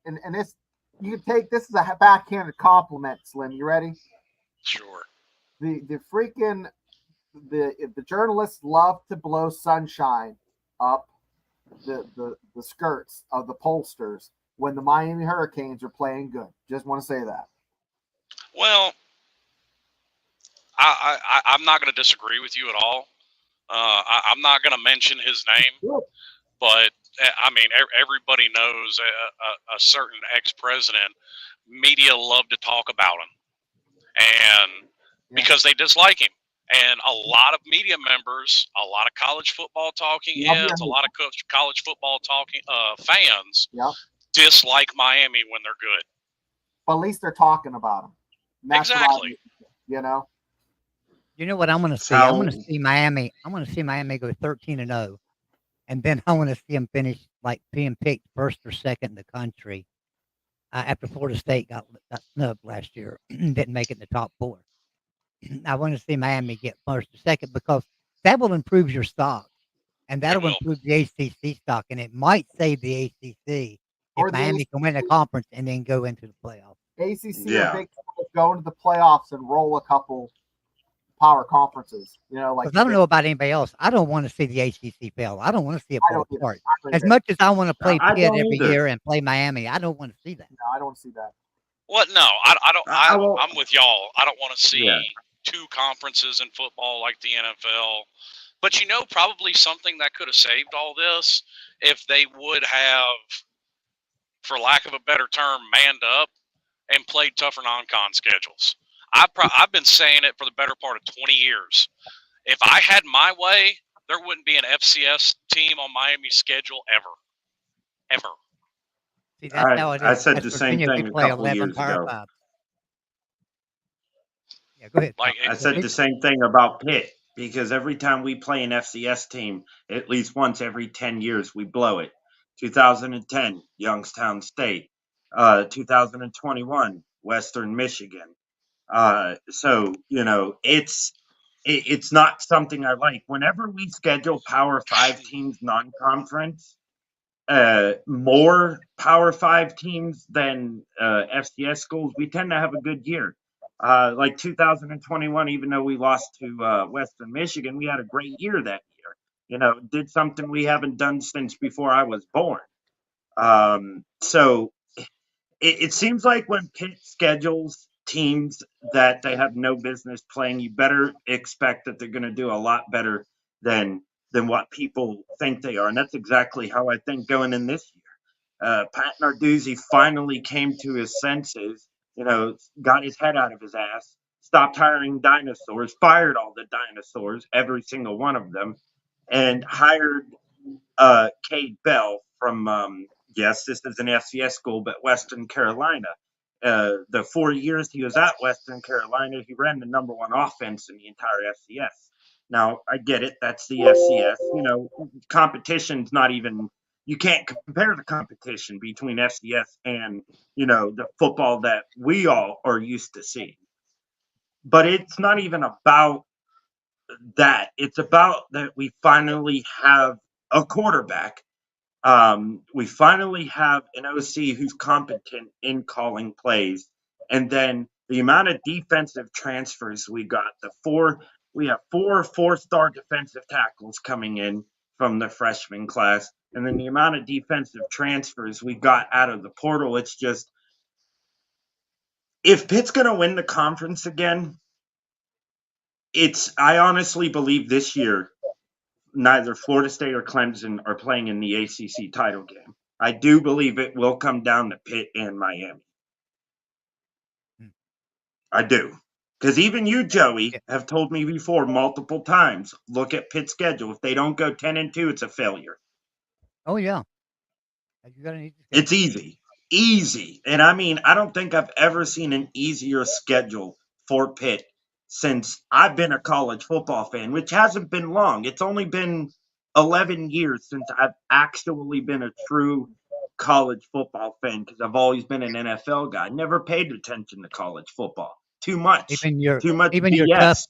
and this you can take this as a backhanded compliment, Slim. You ready? Sure. The freaking the journalists love to blow sunshine up the skirts of the pollsters when the Miami Hurricanes are playing good. Just want to say that. Well, I'm not going to disagree with you at all. I'm not going to mention his name, but I mean, everybody knows a certain ex-president media love to talk about him, and because they dislike him. And a lot of media members, a lot of college football talking heads, a lot of college football talking fans dislike Miami when they're good. But at least they're talking about them. Exactly. You know. You know what I'm going to see? I'm going to see Miami. I'm going to see Miami go 13-0, and then I want to see them finish like being picked first or second in the country after Florida State got snubbed last year, didn't make it in the top 4. I want to see Miami get first or second because that will improve your stock, and that'll improve the ACC stock, and it might save the ACC if Miami can win the conference and then go into the playoffs. ACC or Big 12 go into the playoffs and roll a couple power conferences. You know, like I don't know about anybody else. I don't want to see the ACC fail. I don't want to see it fall apart. As much as I want to play Pitt every year and play Miami, I don't want to see that. No, I don't want to see that. What? No, I don't. I'm with y'all. I don't want to see 2 conferences in football like the NFL. But you know, probably something that could have saved all this if they would have, for lack of a better term, manned up and played tougher non-con schedules. I've been saying it for the better part of 20 years. If I had my way, there wouldn't be an FCS team on Miami's schedule ever. See, that's how it is. I said the same thing a couple years ago. Yeah, go ahead. I said the same thing about Pitt because every time we play an FCS team, at least once every 10 years, we blow it. 2010, Youngstown State. 2021, Western Michigan. So, you know, it's not something I like. Whenever we schedule Power 5 teams non-conference, more Power 5 teams than FCS schools, we tend to have a good year. Like 2021, even though we lost to Western Michigan, we had a great year that year. You know, did something we haven't done since before I was born. So it seems like when Pitt schedules teams that they have no business playing, you better expect that they're going to do a lot better than what people think they are. And that's exactly how I think going in this year. Pat Narduzzi finally came to his senses, you know, got his head out of his ass, stopped hiring dinosaurs, fired all the dinosaurs, every single one of them, and hired Cade Bell from, yes, this is an FCS school, but Western Carolina. The 4 years he was at Western Carolina, he ran the number 1 offense in the entire FCS. Now, I get it. That's the FCS. You know, competition's not even – you can't compare the competition between FCS and, you know, the football that we all are used to seeing. But it's not even about that. It's about that we finally have a quarterback. We finally have an OC who's competent in calling plays. And then the amount of defensive transfers we got, we have 4 4-star defensive tackles coming in from the freshman class. And then the amount of defensive transfers we got out of the portal, it's just, if Pitt's going to win the conference again, I honestly believe this year, neither Florida State or Clemson are playing in the ACC title game. I do believe it will come down to Pitt and Miami. I do. Because even you, Joey, have told me before multiple times, look at Pitt's schedule. If they don't go 10-2, it's a failure. Oh, yeah. It's easy. Easy. And I mean, I don't think I've ever seen an easier schedule for Pitt since I've been a college football fan, which hasn't been long. It's only been 11 years since I've actually been a true college football fan because I've always been an NFL guy. Never paid attention to college football. Too much. Too much BS.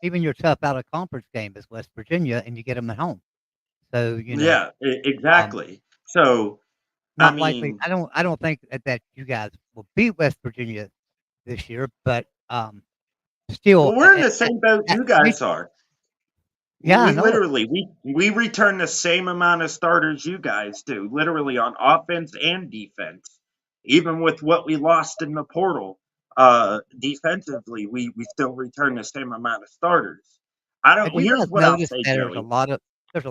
Even your tough out of conference game is West Virginia, and you get them at home. So, you know. Yeah, exactly. So, not likely. I don't think that you guys will beat West Virginia this year, but still. Well, we're in the same boat you guys are. Yeah, we return the same amount of starters you guys do, literally on offense and defense. Even with what we lost in the portal, defensively, we still return the same amount of starters. Here's what I'll say, Joey. There's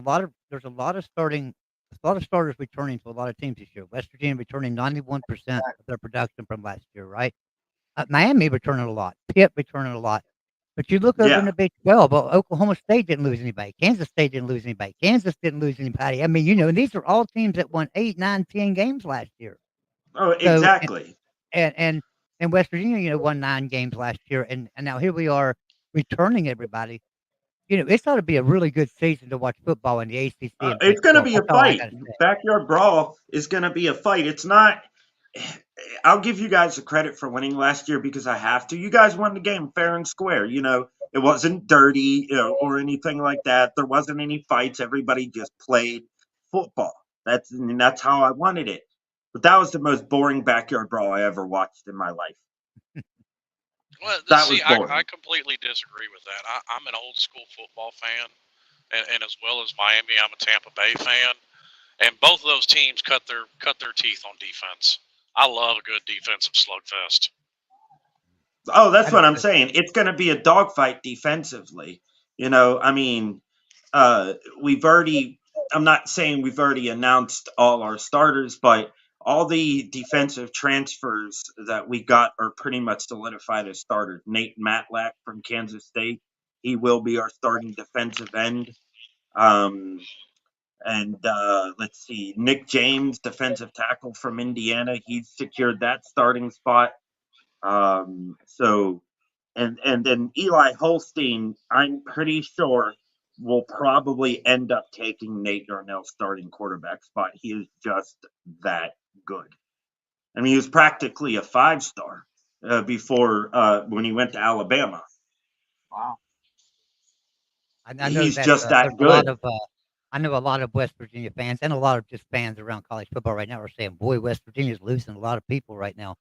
a lot of starting a lot of starters returning to a lot of teams this year. West Virginia returning 91% of their production from last year, right? Miami returning a lot. Pitt returning a lot. But you look over in Yeah. the Big 12, well, Oklahoma State didn't lose anybody. Kansas State didn't lose anybody. Kansas didn't lose anybody. I mean, and these are all teams that won 8, 9, 10 games last year. Oh, So, exactly. and West Virginia, won 9 games last year, and now here we are returning everybody. This ought to be a really good season to watch football in the ACC and Big It's going to 12. be a That's all I fight. got to say. Backyard brawl is going to be a fight. It's not. I'll give you guys the credit for winning last year because I have to. You guys won the game fair and square. It wasn't dirty, or anything like that. There wasn't any fights. Everybody just played football. That's how I wanted it. But that was the most boring backyard brawl I ever watched in my life. Well, That see, was I boring. completely disagree with that. I'm an old school football fan, and as well as Miami, I'm a Tampa Bay fan, and both of those teams cut their teeth on defense. I love a good defensive slugfest. Oh, that's what I'm saying. It's going to be a dogfight defensively. I mean, we've already. I'm not saying we've already announced all our starters, but all the defensive transfers that we got are pretty much solidified as starters. Nate Matlack from Kansas State, he will be our starting defensive end. And let's see, Nick James, defensive tackle from Indiana, he's secured that starting spot. So, and then Eli Holstein, I'm pretty sure will probably end up taking Nate Darnell's starting quarterback spot. He is just that good. I mean, he was practically a 5-star before when he went to Alabama. Wow. I know He's that just that there's a lot good. of I know a lot of West Virginia fans and a lot of just fans around college football right now are saying, "Boy, West Virginia's losing a lot of people right now."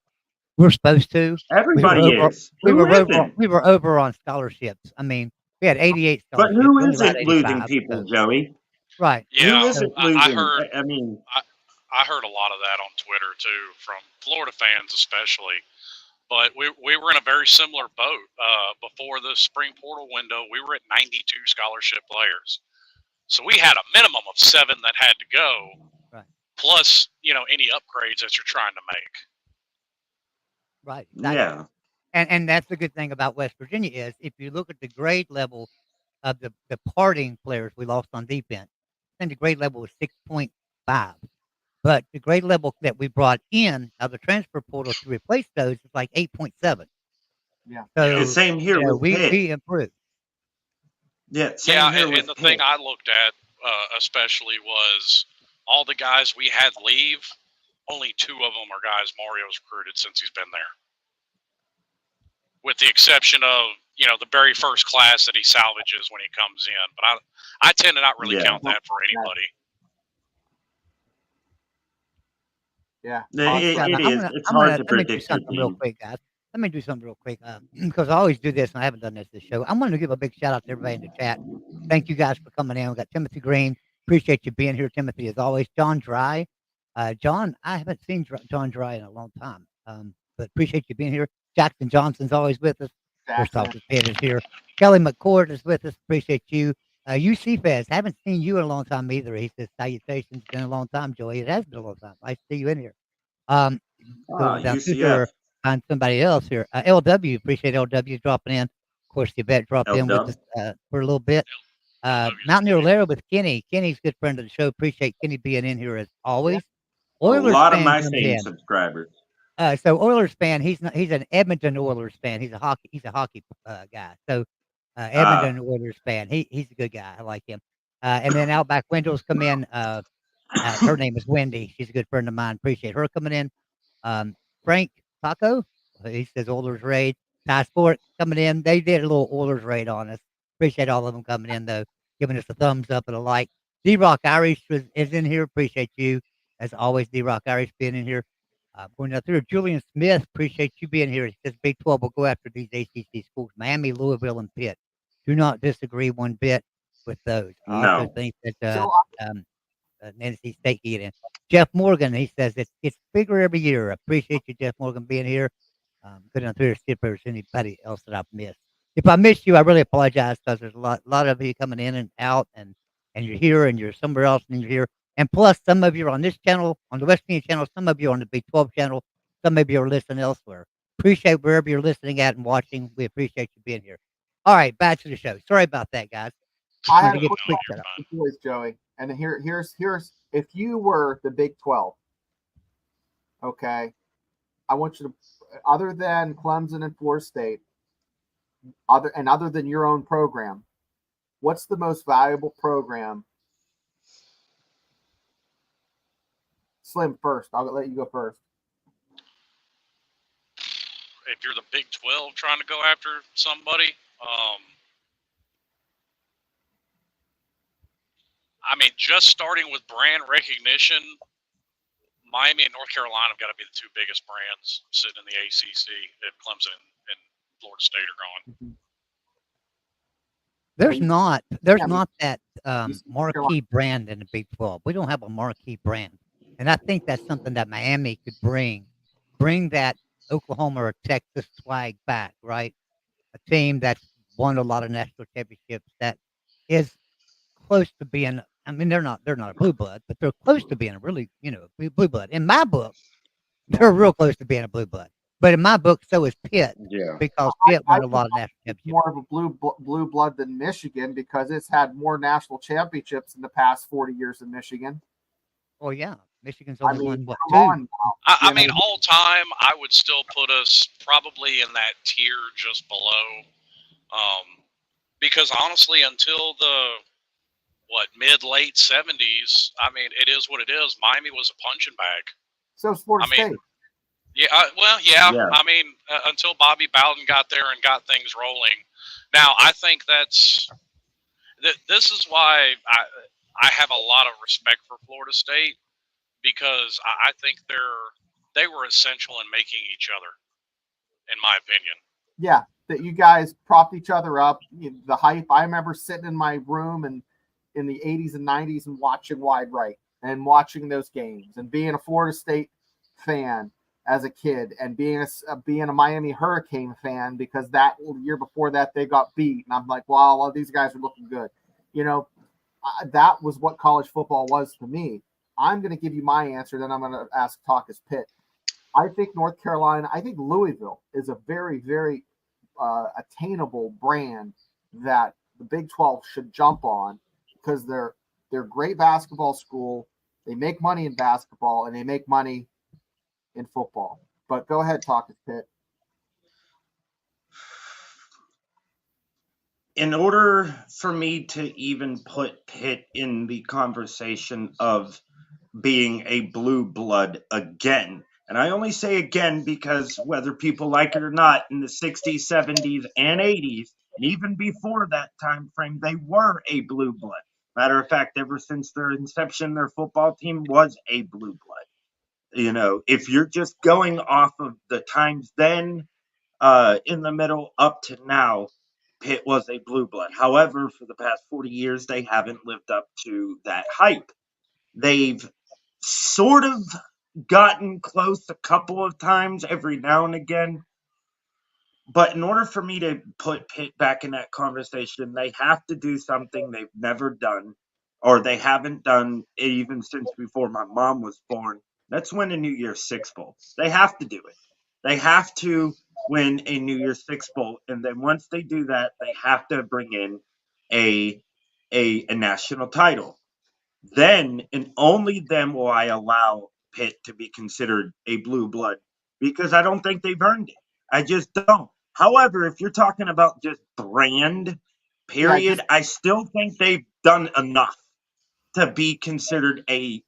We're supposed to. We were Everybody over. is. Who isn't? We were over on scholarships. I mean, we had 88 But scholarships. who We only allowed isn't losing 85. people, So, Joey? right. Who Yeah, isn't I losing? heard I mean, I heard a lot of that on Twitter too, from Florida fans especially. But we were in a very similar boat before the spring portal window. We were at 92 scholarship players, so we had a minimum of 7 that had to go, Right. plus any upgrades that you're trying to make. Right. Exactly. yeah. And that's the good thing about West Virginia is if you look at the grade level of the departing players we lost on defense, I think the grade level was 6.5. But the grade level that we brought in of the transfer portal to replace those is like 8.7. Yeah. So The same here with Pitt. we improved. Yeah, same Yeah, here and with the Pitt. thing I looked at especially was all the guys we had leave. Only 2 of them are guys Mario's recruited since he's been there, with the exception of the very first class that he salvages when he comes in. But I tend to not really Yeah. count that for anybody. Yeah. It is. It's hard to Let me do predict your something real team. quick, guys. Let me do something real quick because I always do this, and I haven't done this show. I'm going to give a big shout out to everybody in the chat. Thank you guys for coming in. We got Timothy Green. Appreciate you being here, Timothy, as always. John Dry. John, I haven't seen John Dry in a long time, but appreciate you being here. Jackson Johnson's always with us. First off, Pitt is here. Kelly McCord is with us. Appreciate you. UC Fez, haven't seen you in a long time either. He says, salutations. Been a long time, Joey. It has been a long time. Nice to see you in here. So down through here, UCF. find somebody else here. LW, appreciate LW dropping in. Of course, Yvette dropped in with us for a little bit. Mountaineer Lara with Kenny. Kenny's a good friend of the show. Appreciate Kenny being in here as always. Oilers A lot fan of my comes same in. subscribers. So Oilers fan, he's an Edmonton Oilers fan. He's a hockey guy. So Edmonton Oilers fan. He's a good guy. I like him. And then Outback Windows come in. Her name is Wendy. She's a good friend of mine. Appreciate her coming in. Frank Taco, he says Oilers raid. Ty Sport coming in. They did a little Oilers raid on us. Appreciate all of them coming in though, giving us a thumbs up and a like. D-Rock Irish is in here. Appreciate you as always. D-Rock Irish being in here. Going out through Julian Smith, appreciate you being here. He says Big 12 will go after these ACC schools, Miami, Louisville, and Pitt. Do not disagree one bit with those. I also think that NC State get in. Jeff Morgan, he says it's bigger every year. I appreciate you, Jeff Morgan, being here. Good enough to see if there's anybody else that I've missed. If I missed you, I really apologize because there's a lot of you coming in and out, and you're here and you're somewhere else and you're here. And plus, some of you are on this channel, on the West Virginia channel. Some of you are on the Big 12 channel. Some of you are listening elsewhere. Appreciate wherever you're listening at and watching. We appreciate you being here. All right, back to the show. Sorry about that, guys. Just I wanted had to a give a quick quick you're setup. fine. voice, Joey. And here's if you were the Big 12, okay, I want you to, other than Clemson and Florida State, other than your own program, what's the most valuable program? Slim first. I'll let you go first. If you're the Big 12 trying to go after somebody, I mean, just starting with brand recognition, Miami and North Carolina have got to be the two biggest brands sitting in the ACC if Clemson and Florida State are gone. There's Yeah, I mean, not that you see marquee brand in the Big 12. We don't have a marquee brand, and I think that's something that Miami could bring that Oklahoma or Texas swag back, right? A team that's won a lot of national championships that is close to being. I mean, they're not a blue blood, but they're close to being a really, blue blood. In my book, they're real close to being a blue blood. But in my book, so is Pitt Yeah. because Pitt I won a think lot of national it's championships. more of a blue blood than Michigan because it's had more national championships in the past 40 years than Michigan. Well, yeah, Michigan's I only mean, won what, come 2? on now. I You mean, know, all time, I would still put us probably in that tier just below. Because honestly, until the mid-late 70s, I mean, it is what it is. Miami was a punching bag. so is Florida I mean, State. Yeah, Yeah. I mean, until Bobby Bowden got there and got things rolling. Now, I think this is why I have a lot of respect for Florida State because I think they were essential in making each other, in my opinion. Yeah, that you guys propped each other up. The hype. I remember sitting in my room and in the 80s and 90s and watching Wide Right and watching those games and being a Florida State fan as a kid and being a Miami Hurricane fan because that year before that they got beat and I'm like, wow, these guys are looking good. That was what college football was to me. I'm going to give you my answer, then I'm going to ask Talkus Pitt. I think North Carolina, I think Louisville is a very, very attainable brand that the Big 12 should jump on because they're a great basketball school. They make money in basketball and they make money in football. But go ahead, Talkus Pitt. In order for me to even put Pitt in the conversation of being a blue blood again, and I only say again because whether people like it or not, in the 60s, 70s, and 80s, and even before that time frame, they were a blue blood. Matter of fact, ever since their inception, their football team was a blue blood. If you're just going off of the times then, in the middle up to now, Pitt was a blue blood. However, for the past 40 years, they haven't lived up to that hype. They've sort of gotten close a couple of times every now and again. But in order for me to put Pitt back in that conversation, they have to do something they've never done, or they haven't done even since before my mom was born. That's win a New Year's Six Bowl. They have to do it. They have to win a New Year's Six Bowl, and then once they do that, they have to bring in a national title. Then and only then will I allow Pitt to be considered a blue blood because I don't think they've earned it. I just don't. However, if you're talking about just brand, period, I still think they've done enough to be considered a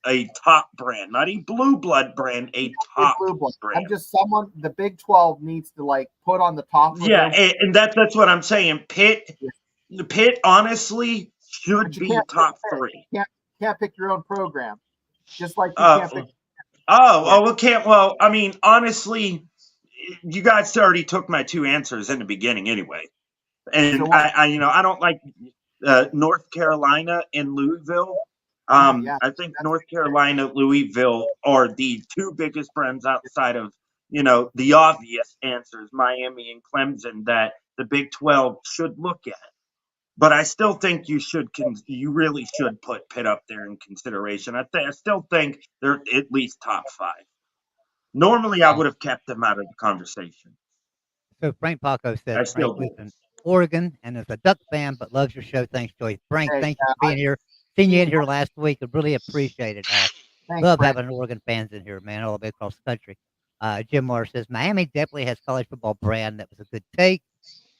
top brand, not a blue blood brand, a top Blue blood. brand. I'm just someone the Big 12 needs to put on the top. Yeah, and that's what I'm saying. Pitt, honestly should be top 3. Can't pick your own program, just like you can't pick. Well, I mean, honestly, you guys already took my 2 answers in the beginning anyway. And So I don't like North Carolina and Louisville. I think North Carolina, Louisville are the 2 biggest brands outside of, the obvious answers, Miami and Clemson, that the Big 12 should look at. But I still think you really should put Pitt up there in consideration. I still think they're at least top 5. Normally, I would have kept them out of the conversation. So Frank Paco says I Frank still lives do. in Oregon and is a Duck fan, but loves your show. Thanks, Joey. Frank, Hey, thank you for being here. Seeing you in here last week, I really appreciate it. thanks, Love Frank. having Oregon fans in here, man, all the way across the country. Jim Moore says Miami definitely has college football brand. That was a good take.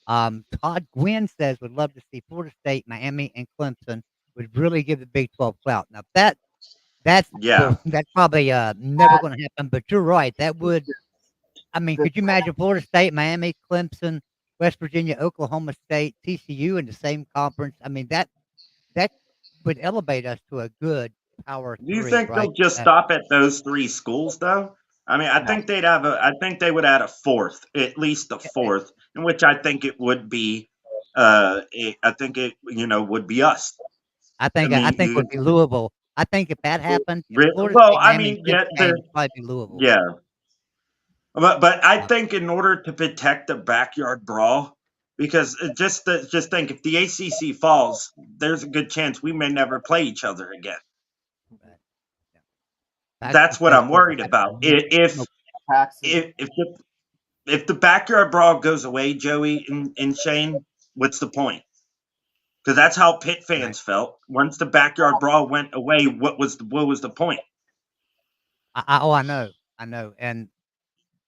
Todd Gwynn says would love to see Florida State, Miami, and Clemson would really give the Big 12 clout. Now that's Yeah. that's probably never going to happen. But you're right. That would. I mean, The could you imagine Florida State, Miami, Clemson, West Virginia, Oklahoma State, TCU in the same conference? I mean that would elevate us to a good Power Do you 3, think right? they'll just stop at those 3 schools, though? I mean, I No. think I think they would add a fourth, at least a fourth, in which I think it would be. I think it, would be us. I think mean, it would be Louisville. I think if that happened, if Florida well, State, I Miami, and mean, Clemson came, it'd probably be Louisville. yeah, but I Yeah. think in order to protect the backyard brawl, because just think, if the ACC falls, there's a good chance we may never play each other again. Right. Yeah. That's what I'm worried That's about. Paxson. If the backyard brawl goes away, Joey and Shane, what's the point? Because that's how Pitt fans felt. Once the backyard brawl went away, what was the point? I know, and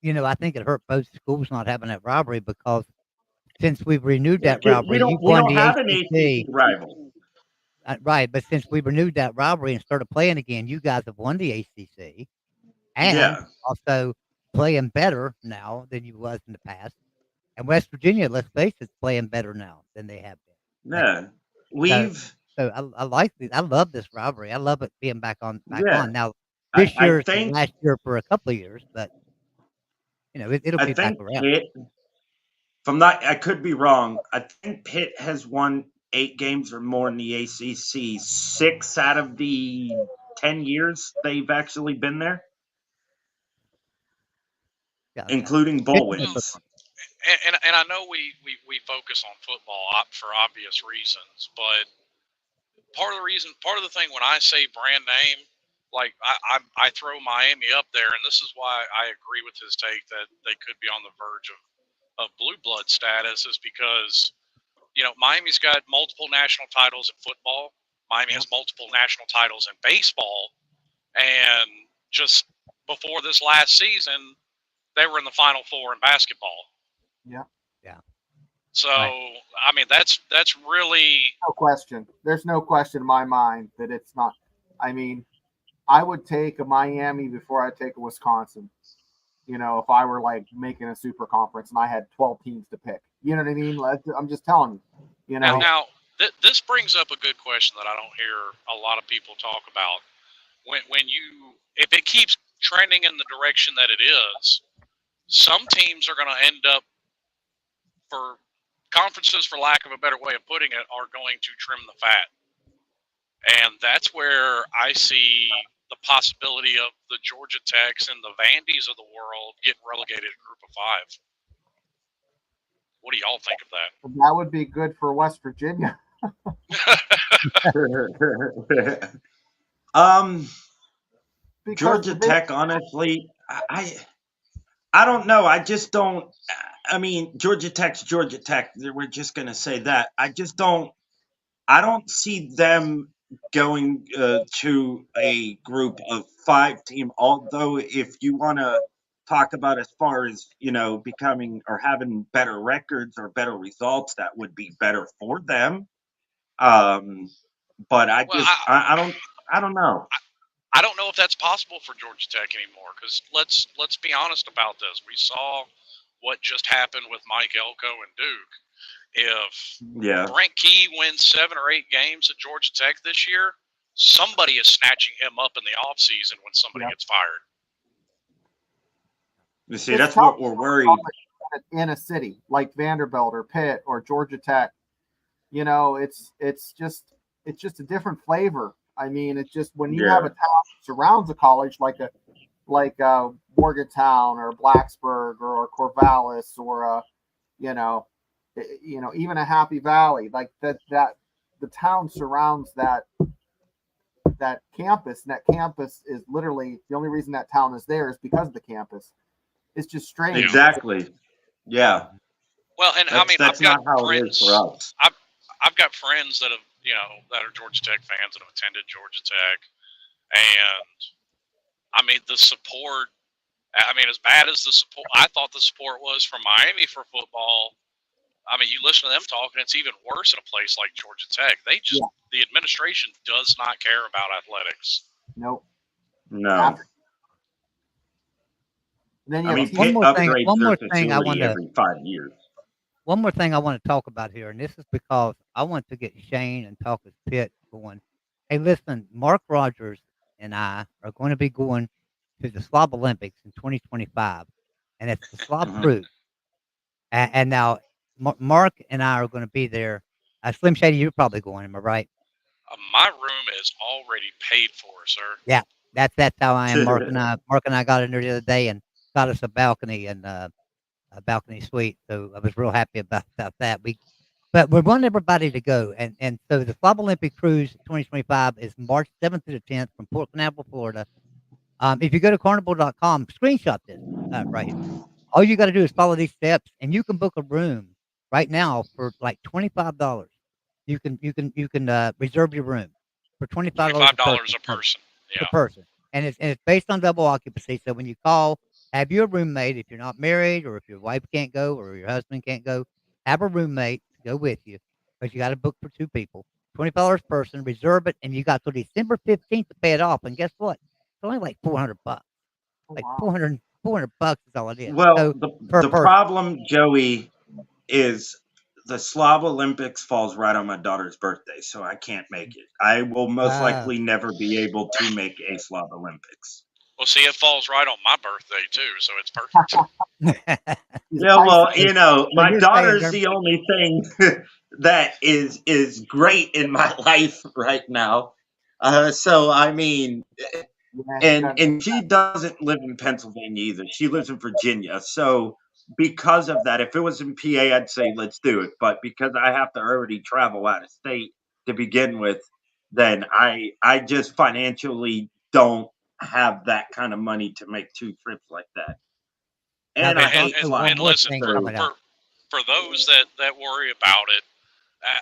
I think it hurt both schools not having that rivalry because since we've renewed Yeah, that rivalry, we you've won don't the have an ACC. ACC rival. Right, but since we renewed that rivalry and started playing again, you guys have won the ACC and Yeah, also playing better now than you was in the past. And West Virginia, let's face it, is playing better now than they have been. yeah. So, We've I love this rivalry. I love it being back on. yeah. Now, this I year is the think last year for a couple of years, but it'll I be back think around. Pitt. If I'm not, I could be wrong. I think Pitt has won 8 games or more in the ACC 6 out of the 10 years they've actually been there, Yeah, including bowl wins. And I know we focus on football for obvious reasons, but part of the thing when I say brand name, like I throw Miami up there, and this is why I agree with his take that they could be on the verge of blue blood status, is because Miami's got multiple national titles in football. Miami has multiple national titles in baseball, and just before this last season, they were in the Final Four in basketball. Yeah. So, Right. I mean, that's really No question. There's no question in my mind that it's not. I mean, I would take a Miami before I take a Wisconsin. If I were like making a super conference and I had 12 teams to pick. You know what I mean? I'm just telling you. Now this brings up a good question that I don't hear a lot of people talk about. If it keeps trending in the direction that it is, some teams are going to end up, for conferences, for lack of a better way of putting it, are going to trim the fat. And that's where I see the possibility of the Georgia Techs and the Vandies of the world getting relegated to Group of 5. What do y'all think of that? That would be good for West Virginia. Georgia Tech, honestly, I don't know. I just don't. I mean, Georgia Tech's Georgia Tech. We're just going to say that. I don't see them going to a group of 5 team. Although, if you want to talk about as far as becoming or having better records or better results, that would be better for them. But I don't know. I don't know if that's possible for Georgia Tech anymore, because let's be honest about this. We saw what just happened with Mike Elko and Duke. If Brent Key wins 7 or 8 games at Georgia Tech this year, somebody is snatching him up in the offseason when somebody gets fired. You see, that's what we're worried. In a city like Vanderbilt or Pitt or Georgia Tech, it's just a different flavor. I mean, it's just when you have a town that surrounds a college like Morgantown or Blacksburg or Corvallis or even a Happy Valley, like that the town surrounds that campus, and that campus is literally the only reason that town is there is because of the campus. It's just strange. Exactly. Yeah. Well, and I mean, That's I've got not how it is friends. for us. I've got friends that have, that are Georgia Tech fans that have attended Georgia Tech, and I mean the support. I mean, as bad as the support, I thought the support was from Miami for football. I mean, you listen to them talking, it's even worse in a place like Georgia Tech. They just, the administration does not care about athletics. Nope. No. Then I mean, one Pitt more upgrades thing I facility want to every 5 years. one more thing I want to talk about here, and this is because I want to get Shane and Talk with Pitt going. Hey, listen, Mark Rogers and I are going to be going to the Slob Olympics in 2025, and it's the Slob Cruise. And now Mark and I are going to be there. Slim Shady, you're probably going, am I right? My room is already paid for, sir. Yeah, that's how I am. Mark and I got in there the other day and got us a balcony and a balcony suite. So I was real happy about that. But we want everybody to go, and so the Slob Olympic Cruise 2025 is March 7th through the 10th from Port Canaveral, Florida. If you go to carnival.com, screenshot this right here. All you got to do is follow these steps, and you can book a room right now for like $25. You can reserve your room for $25 a person. Yeah. Per person, and it's based on double occupancy. So when you call, have your roommate. If you're not married, or if your wife can't go, or your husband can't go, have a roommate to go with you. But you got to book for 2 people. $20 per person. Reserve it, and you got till December 15th to pay it off. And guess what? It's only like $400. Like $400 is all it is. Well, so the problem, Joey, is the Slob Olympics falls right on my daughter's birthday, so I can't make it. I will most likely never be able to make a Slob Olympics. Well, see, it falls right on my birthday too, so it's perfect. Yeah, well, my daughter's the only thing that is great in my life right now. So I mean, and she doesn't live in Pennsylvania either. She lives in Virginia. So because of that, if it was in PA, I'd say let's do it. But because I have to already travel out of state to begin with, then I just financially don't have that kind of money to make 2 trips like that. And I hate flying. And listen, for those that worry about it,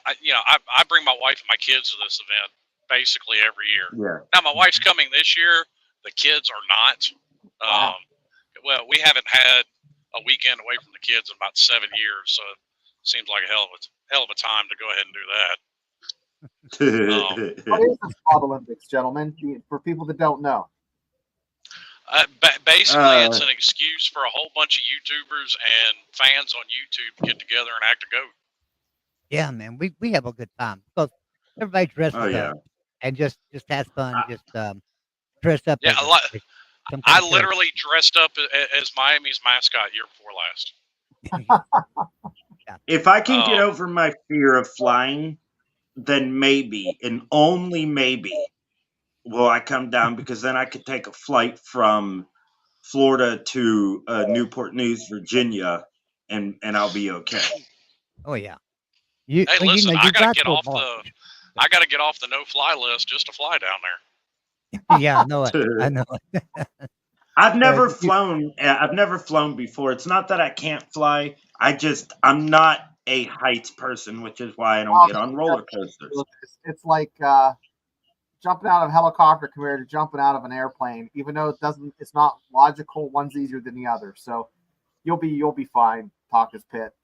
I bring my wife and my kids to this event basically every year. Yeah. Now my wife's coming this year. The kids are not. Well, we haven't had a weekend away from the kids in about 7 years, so it seems like a hell of a time to go ahead and do that. What is the Slob Olympics, gentlemen? For people that don't know. Basically, it's an excuse for a whole bunch of YouTubers and fans on YouTube to get together and act a goat. Yeah, man, we have a good time because everybody dresses up and just has fun. Just dress up. Yeah, I literally dressed up as Miami's mascot year before last. If I can get over my fear of flying, then maybe, and only maybe, will I come down, because then I could take a flight from Florida to Newport News, Virginia, and I'll be okay. Oh yeah. Hey, listen, I gotta get off the no-fly list just to fly down there. Yeah, I know it. I know it. I've never flown. I've never flown before. It's not that I can't fly. I'm not a heights person, which is why I don't get on roller coasters. It's like jumping out of a helicopter compared to jumping out of an airplane. Even though it's not logical. One's easier than the other. So you'll be fine. Talkers Pit.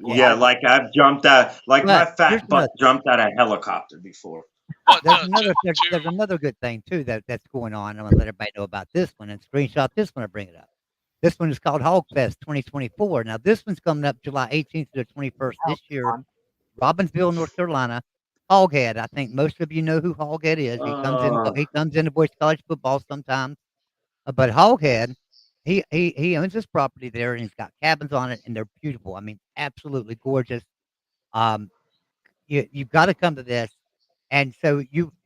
Like I've jumped out, like my fat butt jumped out of a helicopter before. There's another good thing too that's going on. I'm gonna let everybody know about this one and screenshot this one. I bring it up. This one is called Hog Fest 2024. Now this one's coming up July 18th to the 21st this year, Robbinsville, North Carolina. Hoghead. I think most of you know who Hoghead is. He comes into boys college football sometimes, but Hoghead. He owns this property there, and he's got cabins on it, and they're beautiful. I mean, absolutely gorgeous. You've got to come to this, and so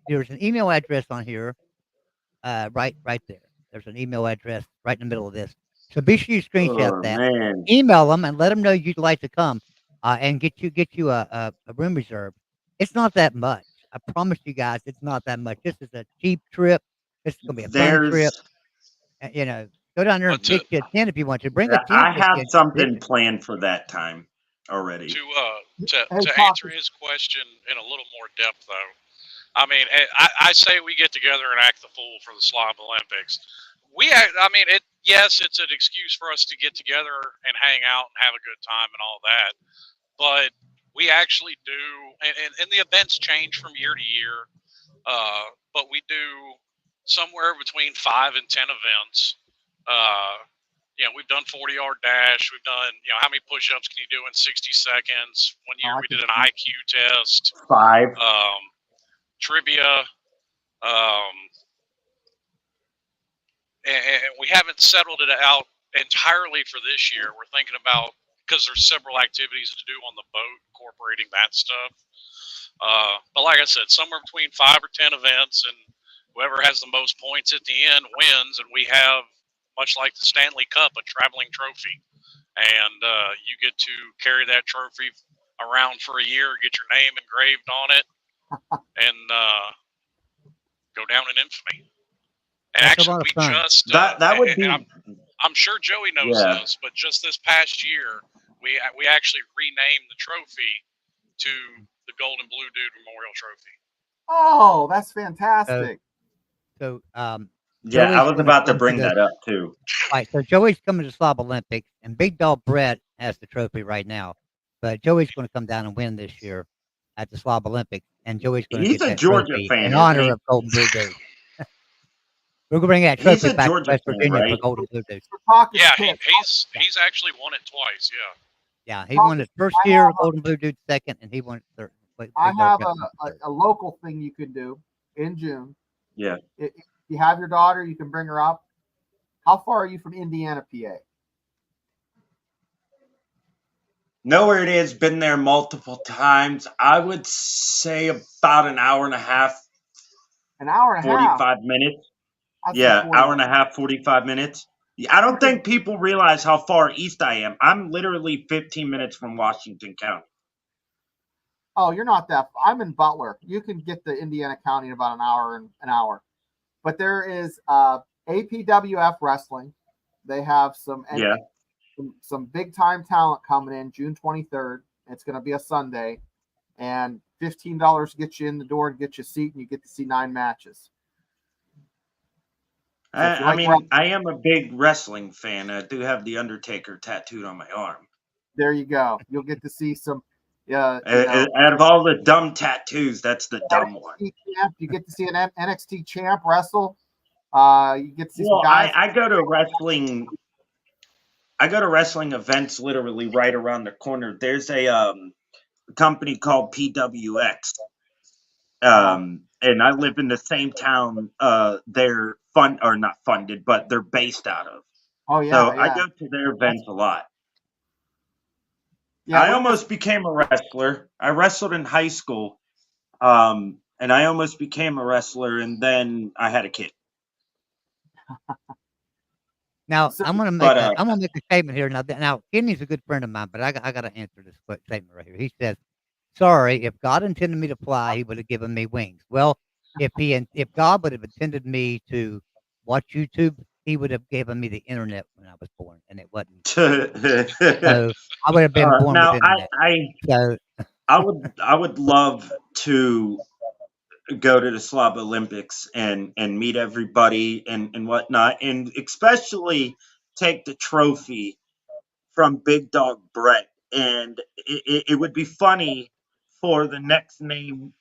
there's an email address on here, right there. There's an email address right in the middle of this. So be sure you screenshot that, email them, and let them know you'd like to come. and get you a room reserve. It's not that much. I promise you guys, it's not that much. This is a cheap trip. This is gonna be a fun trip. There's You know, go down there and To pitch you a tent if you want to. Bring a I tent with have you. And just pitch something it. planned for that time already. Hey, to Pop, answer his question in a little more depth, though, I mean, I say we get together and act the fool for the Slob Olympics. I mean, yes, it's an excuse for us to get together and hang out and have a good time and all that. But we actually do, and the events change from year to year. But we do somewhere between 5 and 10 events. We've done 40-yard dash. We've done, how many push-ups can you do in 60 seconds? One year we did an IQ test. 5. Trivia. Um, and we haven't settled it out entirely for this year. We're thinking about, because there's several activities to do on the boat, incorporating that stuff. But like I said, somewhere between 5 or 10 events, and whoever has the most points at the end wins. And we have, much like the Stanley Cup, a traveling trophy. And you get to carry that trophy around for a year, get your name engraved on it, and go down in infamy. And That's a actually, lot of we fun. just That would be. I'm sure Joey knows Yeah. this, but just this past year, we actually renamed the trophy to the Golden Blue Dude Memorial Trophy. Oh, that's fantastic. So, Yeah, Joey's I was gonna about to come bring the- that up too. Right, so Joey's coming to Slob Olympics, and Big Dog Brett has the trophy right now. But Joey's going to come down and win this year at the Slob Olympics, and Joey's going to He's get a that Georgia trophy fan, in isn't honor he? of Golden Blue Dude. We're going to bring that He's trophy a back to Georgia West fan, Virginia for right? Golden Blue Dude. For Pocket's Yeah, Pit, he's actually won it twice. Yeah. Yeah, he won his first year, Golden Blue Dude second, and he won it third. I have a local thing you can do in June. Yeah. If you have your daughter, you can bring her up. How far are you from Indiana, PA? Know where it is, been there multiple times. I would say about an hour and a half, An hour and a half. 45 minutes. I'd say Yeah, 40 hour and a half, 45 minutes. I don't think people realize how far east I am. I'm literally 15 minutes from Washington County. Oh, you're not that. I'm in Butler. You can get to Indiana County in about an hour. But there is APWF wrestling. They have some big time talent coming in June 23rd. It's going to be a Sunday, and $15 gets you in the door and get you a seat, and you get to see 9 matches. So I mean, I am a big wrestling fan. I do have the Undertaker tattooed on my arm. There you go. You'll get to see some. Out of all the dumb tattoos, that's the dumb one. Champ. You get to see an NXT champ wrestle. You get to see some guys. I go to wrestling. I go to wrestling events literally right around the corner. There's a company called PWX, and I live in the same town. They're not funded, but they're based out of. Oh yeah, So yeah. I go to their events a lot. Yeah, I almost became a wrestler. I wrestled in high school, and I almost became a wrestler, and then I had a kid. Now, So- I'm going to make a statement here. Now, Kenny's a good friend of mine, but I got to answer this quick statement right here. He says, "Sorry, if God intended me to fly, He would have given me wings." Well, if God would have intended me to watch YouTube, He would have given me the internet when I was born, and it wasn't. So I would have been born now, with internet. I would love to go to the Slob Olympics and meet everybody and whatnot, and especially take the trophy from Big Dog Brett. And it would be funny for the next name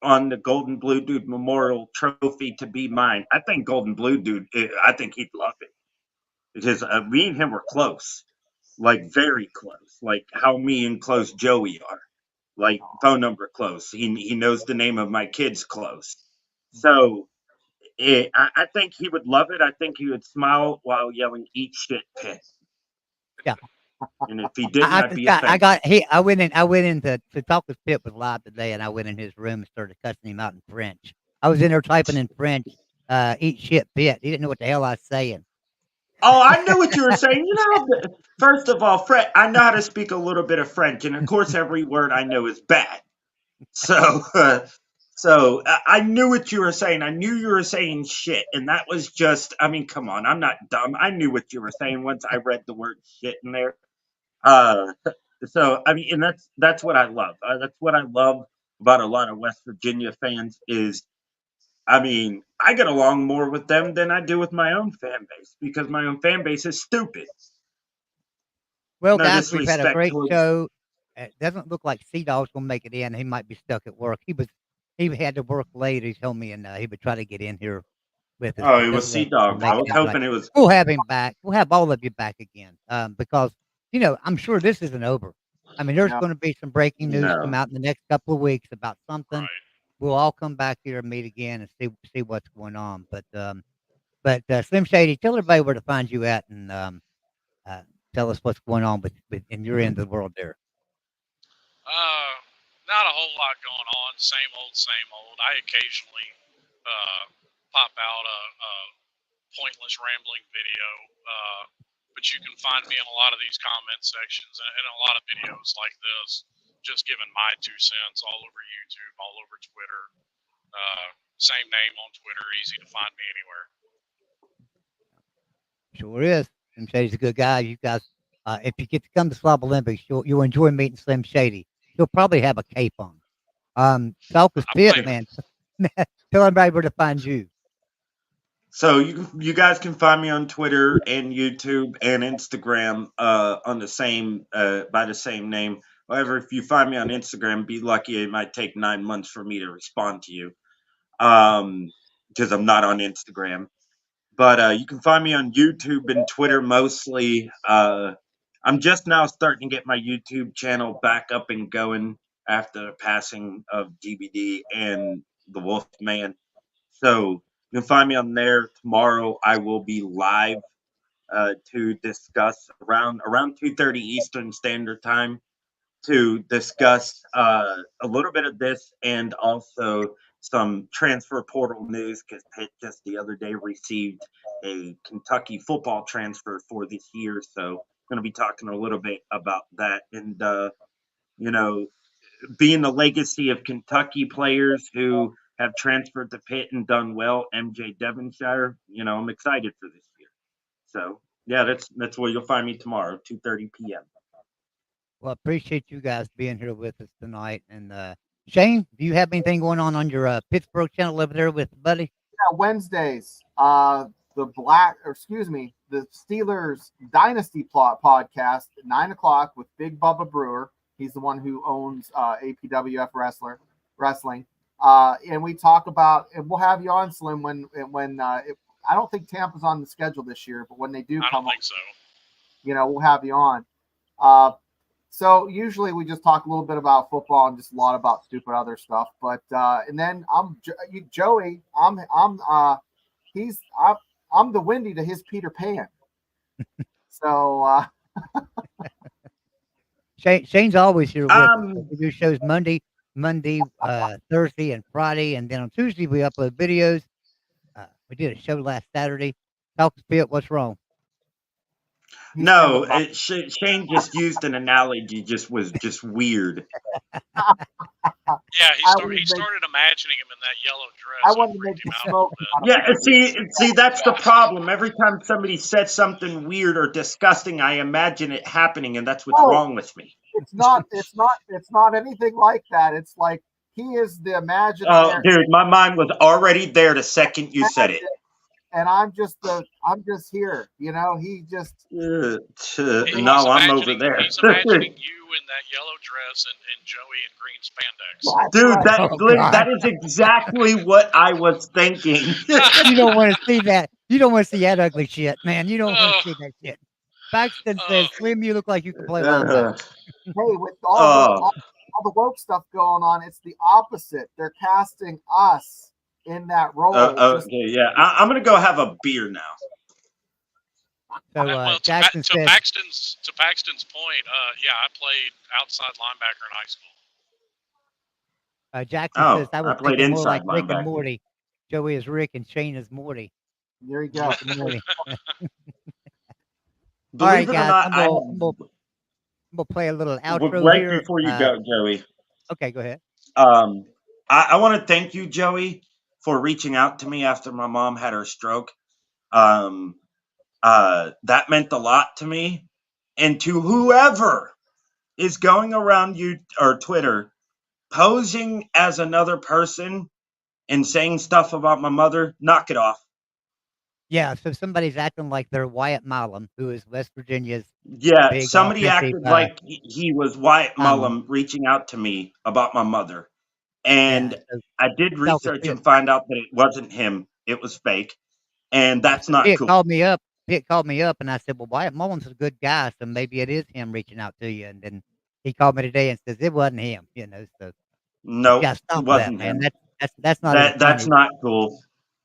on the Golden Blue Dude Memorial Trophy to be mine. I think Golden Blue Dude, I think he'd love it, because me and him were close, like very close, like how me and close Joey are. Like phone number close. He knows the name of my kids close. So I think he would love it. I think he would smile while yelling, "Eat shit, pit." Yeah. And if he didn't, I'd be offended. I went in to talk with Pip was live today, and I went in his room and started cussing him out in French. I was in there typing in French, "Eat shit, Pit." He didn't know what the hell I was saying. Oh, I knew what you were saying. First of all, I know how to speak a little bit of French, and of course, every word I know is bad. So, I knew what you were saying. I knew you were saying shit, and that was just. I mean, come on, I'm not dumb. I knew what you were saying once I read the word shit in there. Uh, so I mean, and that's what I love. That's what I love about a lot of West Virginia fans is. I mean, I get along more with them than I do with my own fan base because my own fan base is stupid. Well, No guys, we've had a disrespect great towards. show. It doesn't look like Sea Dog's gonna make it in. He might be stuck at work. He had to work late. He told me, and he would try to get in here with us, Oh, but it was doesn't Sea look like he'll Dog. I make it was in tonight. hoping it was. We'll have him back. We'll have all of you back again, because I'm sure this isn't over. I mean, there's No. going to be some breaking news come No. out in the next couple of weeks about something. Right. We'll all come back here and meet again and see what's going on. But Slim Shady, tell everybody where to find you at, and uh, tell us what's going on with in your end of the world there. Not a whole lot going on. Same old, same old. I occasionally pop out a pointless rambling video, but you can find me in a lot of these comment sections and a lot of videos like this, just giving my 2 cents all over YouTube, all over Twitter. Same name on Twitter, easy to find me anywhere. Sure is. Slim Shady's a good guy. You guys, if you get to come to Slob Olympics, you'll enjoy meeting Slim Shady. He'll probably have a cape on. Falcus I Pitt, play- man. Tell everybody where to find you. So you guys can find me on Twitter and YouTube and Instagram on the same by the same name. However, if you find me on Instagram, be lucky. It might take 9 months for me to respond to you because I'm not on Instagram. But you can find me on YouTube and Twitter mostly. I'm just now starting to get my YouTube channel back up and going after the passing of GBD and the Wolfman. So you can find me on there tomorrow. I will be live to discuss around 2:30 Eastern Standard Time to discuss a little bit of this and also some transfer portal news because Pitt just the other day received a Kentucky football transfer for this year. So I'm going to be talking a little bit about that and, being the legacy of Kentucky players who have transferred to Pitt and done well, MJ Devonshire, I'm excited for this year. So, yeah, that's where you'll find me tomorrow, 2:30 p.m. Well, appreciate you guys being here with us tonight. And Shane, do you have anything going on your Pittsburgh channel over there with Buddy? Yeah, Wednesdays. The Steelers Dynasty Plot podcast at 9:00 with Big Bubba Brewer. He's the one who owns APWF Wrestling. And we talk about, and we'll have you on, Slim, when I don't think Tampa's on the schedule this year, but when they do I come don't think so. we'll have you on. So usually we just talk a little bit about football and just a lot about stupid other stuff. But and then Joey. I'm the Wendy to his Peter Pan. So Shane's always here with us. We do shows Monday, Thursday, and Friday, and then on Tuesday we upload videos. We did a show last Saturday. Falcus Pitt, what's wrong? No, Shane just used an analogy. Was just weird. Yeah, he started imagining him in that yellow dress. I wanted to make you smoke. Yeah, see, that's the problem. Every time somebody says something weird or disgusting, I imagine it happening, and that's what's wrong with me. It's not anything like that. It's like he is the imaginary. Oh, dude, my mind was already there the second you said it. And I'm just here, he just. No, I'm over there. He's imagining you in that yellow dress and Joey in green spandex. Dude, that is exactly what I was thinking. You don't want to see that. You don't want to see that ugly shit, man. You don't want to see that shit. Paxton says, Slim, you look like you can play linebacker. Hey, with all the woke stuff going on, it's the opposite. They're casting us in that role. Okay, yeah. I'm gonna go have a beer now. So Jackson to Paxton's point, I played outside linebacker in high school. Jackson says I was thinking more like Rick and Morty. Joey is Rick and Shane is Morty. There you go. believe it or guys, not, I'm gonna play a little outro right here. before you go, Joey. Okay, go ahead. I want to thank you, Joey, for reaching out to me after my mom had her stroke. That meant a lot to me, and to whoever is going around you or Twitter posing as another person and saying stuff about my mother, knock it off. Yeah, so somebody's acting like they're Wyatt Milam, who is West Virginia's Yeah, big somebody offensive acted like he was Wyatt lineman. Mullum reaching out to me about my mother. Yeah, And so I did selfish. research and find out that it wasn't him. It was fake. And Yeah, that's so not Pitt cool. called me up. Pitt called me up, and I said, "Well, Wyatt Mullins is a good guy, so maybe it is him reaching out to you." And then he called me today and says it wasn't him. So Nope, yeah, it stop that, wasn't man. him. That's not even That's funny. not cool.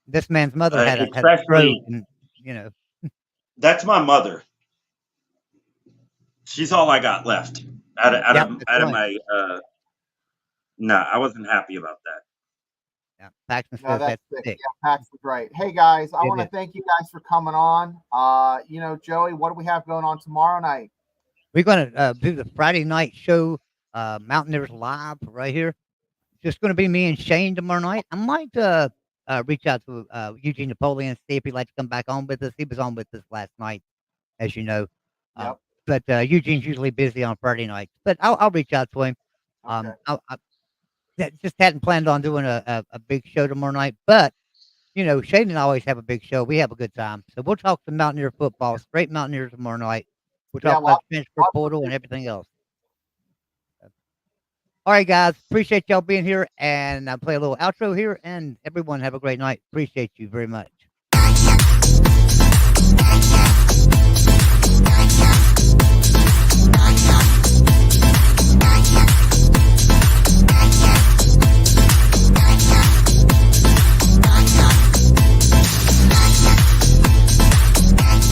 This man's mother had a stroke, Especially, and you know, that's my mother. She's all I got left yeah, that's out of right. my. No, I wasn't happy about that. Yeah, Paxton No, says that's that's sick. sick. Yeah, Paxton's right. Hey guys, I It want to is. thank you guys for coming on. Joey, what do we have going on tomorrow night? We're gonna do the Friday night show, Mountaineers Live right here. Just gonna be me and Shane tomorrow night. I might reach out to Eugene Napoleon, see if he'd like to come back on with us. He was on with us last night, as you know. Yep. But Eugene's usually busy on Friday nights. But I'll reach out to him. Okay. Just hadn't planned on doing a big show tomorrow night, but Shane and I always have a big show. We have a good time. So we'll talk some Mountaineer football, straight Mountaineers tomorrow night. We'll Yeah, talk about the transfer portal and everything else. All right, guys. Appreciate y'all being here, and I'll play a little outro here. And everyone have a great night. Appreciate you very much.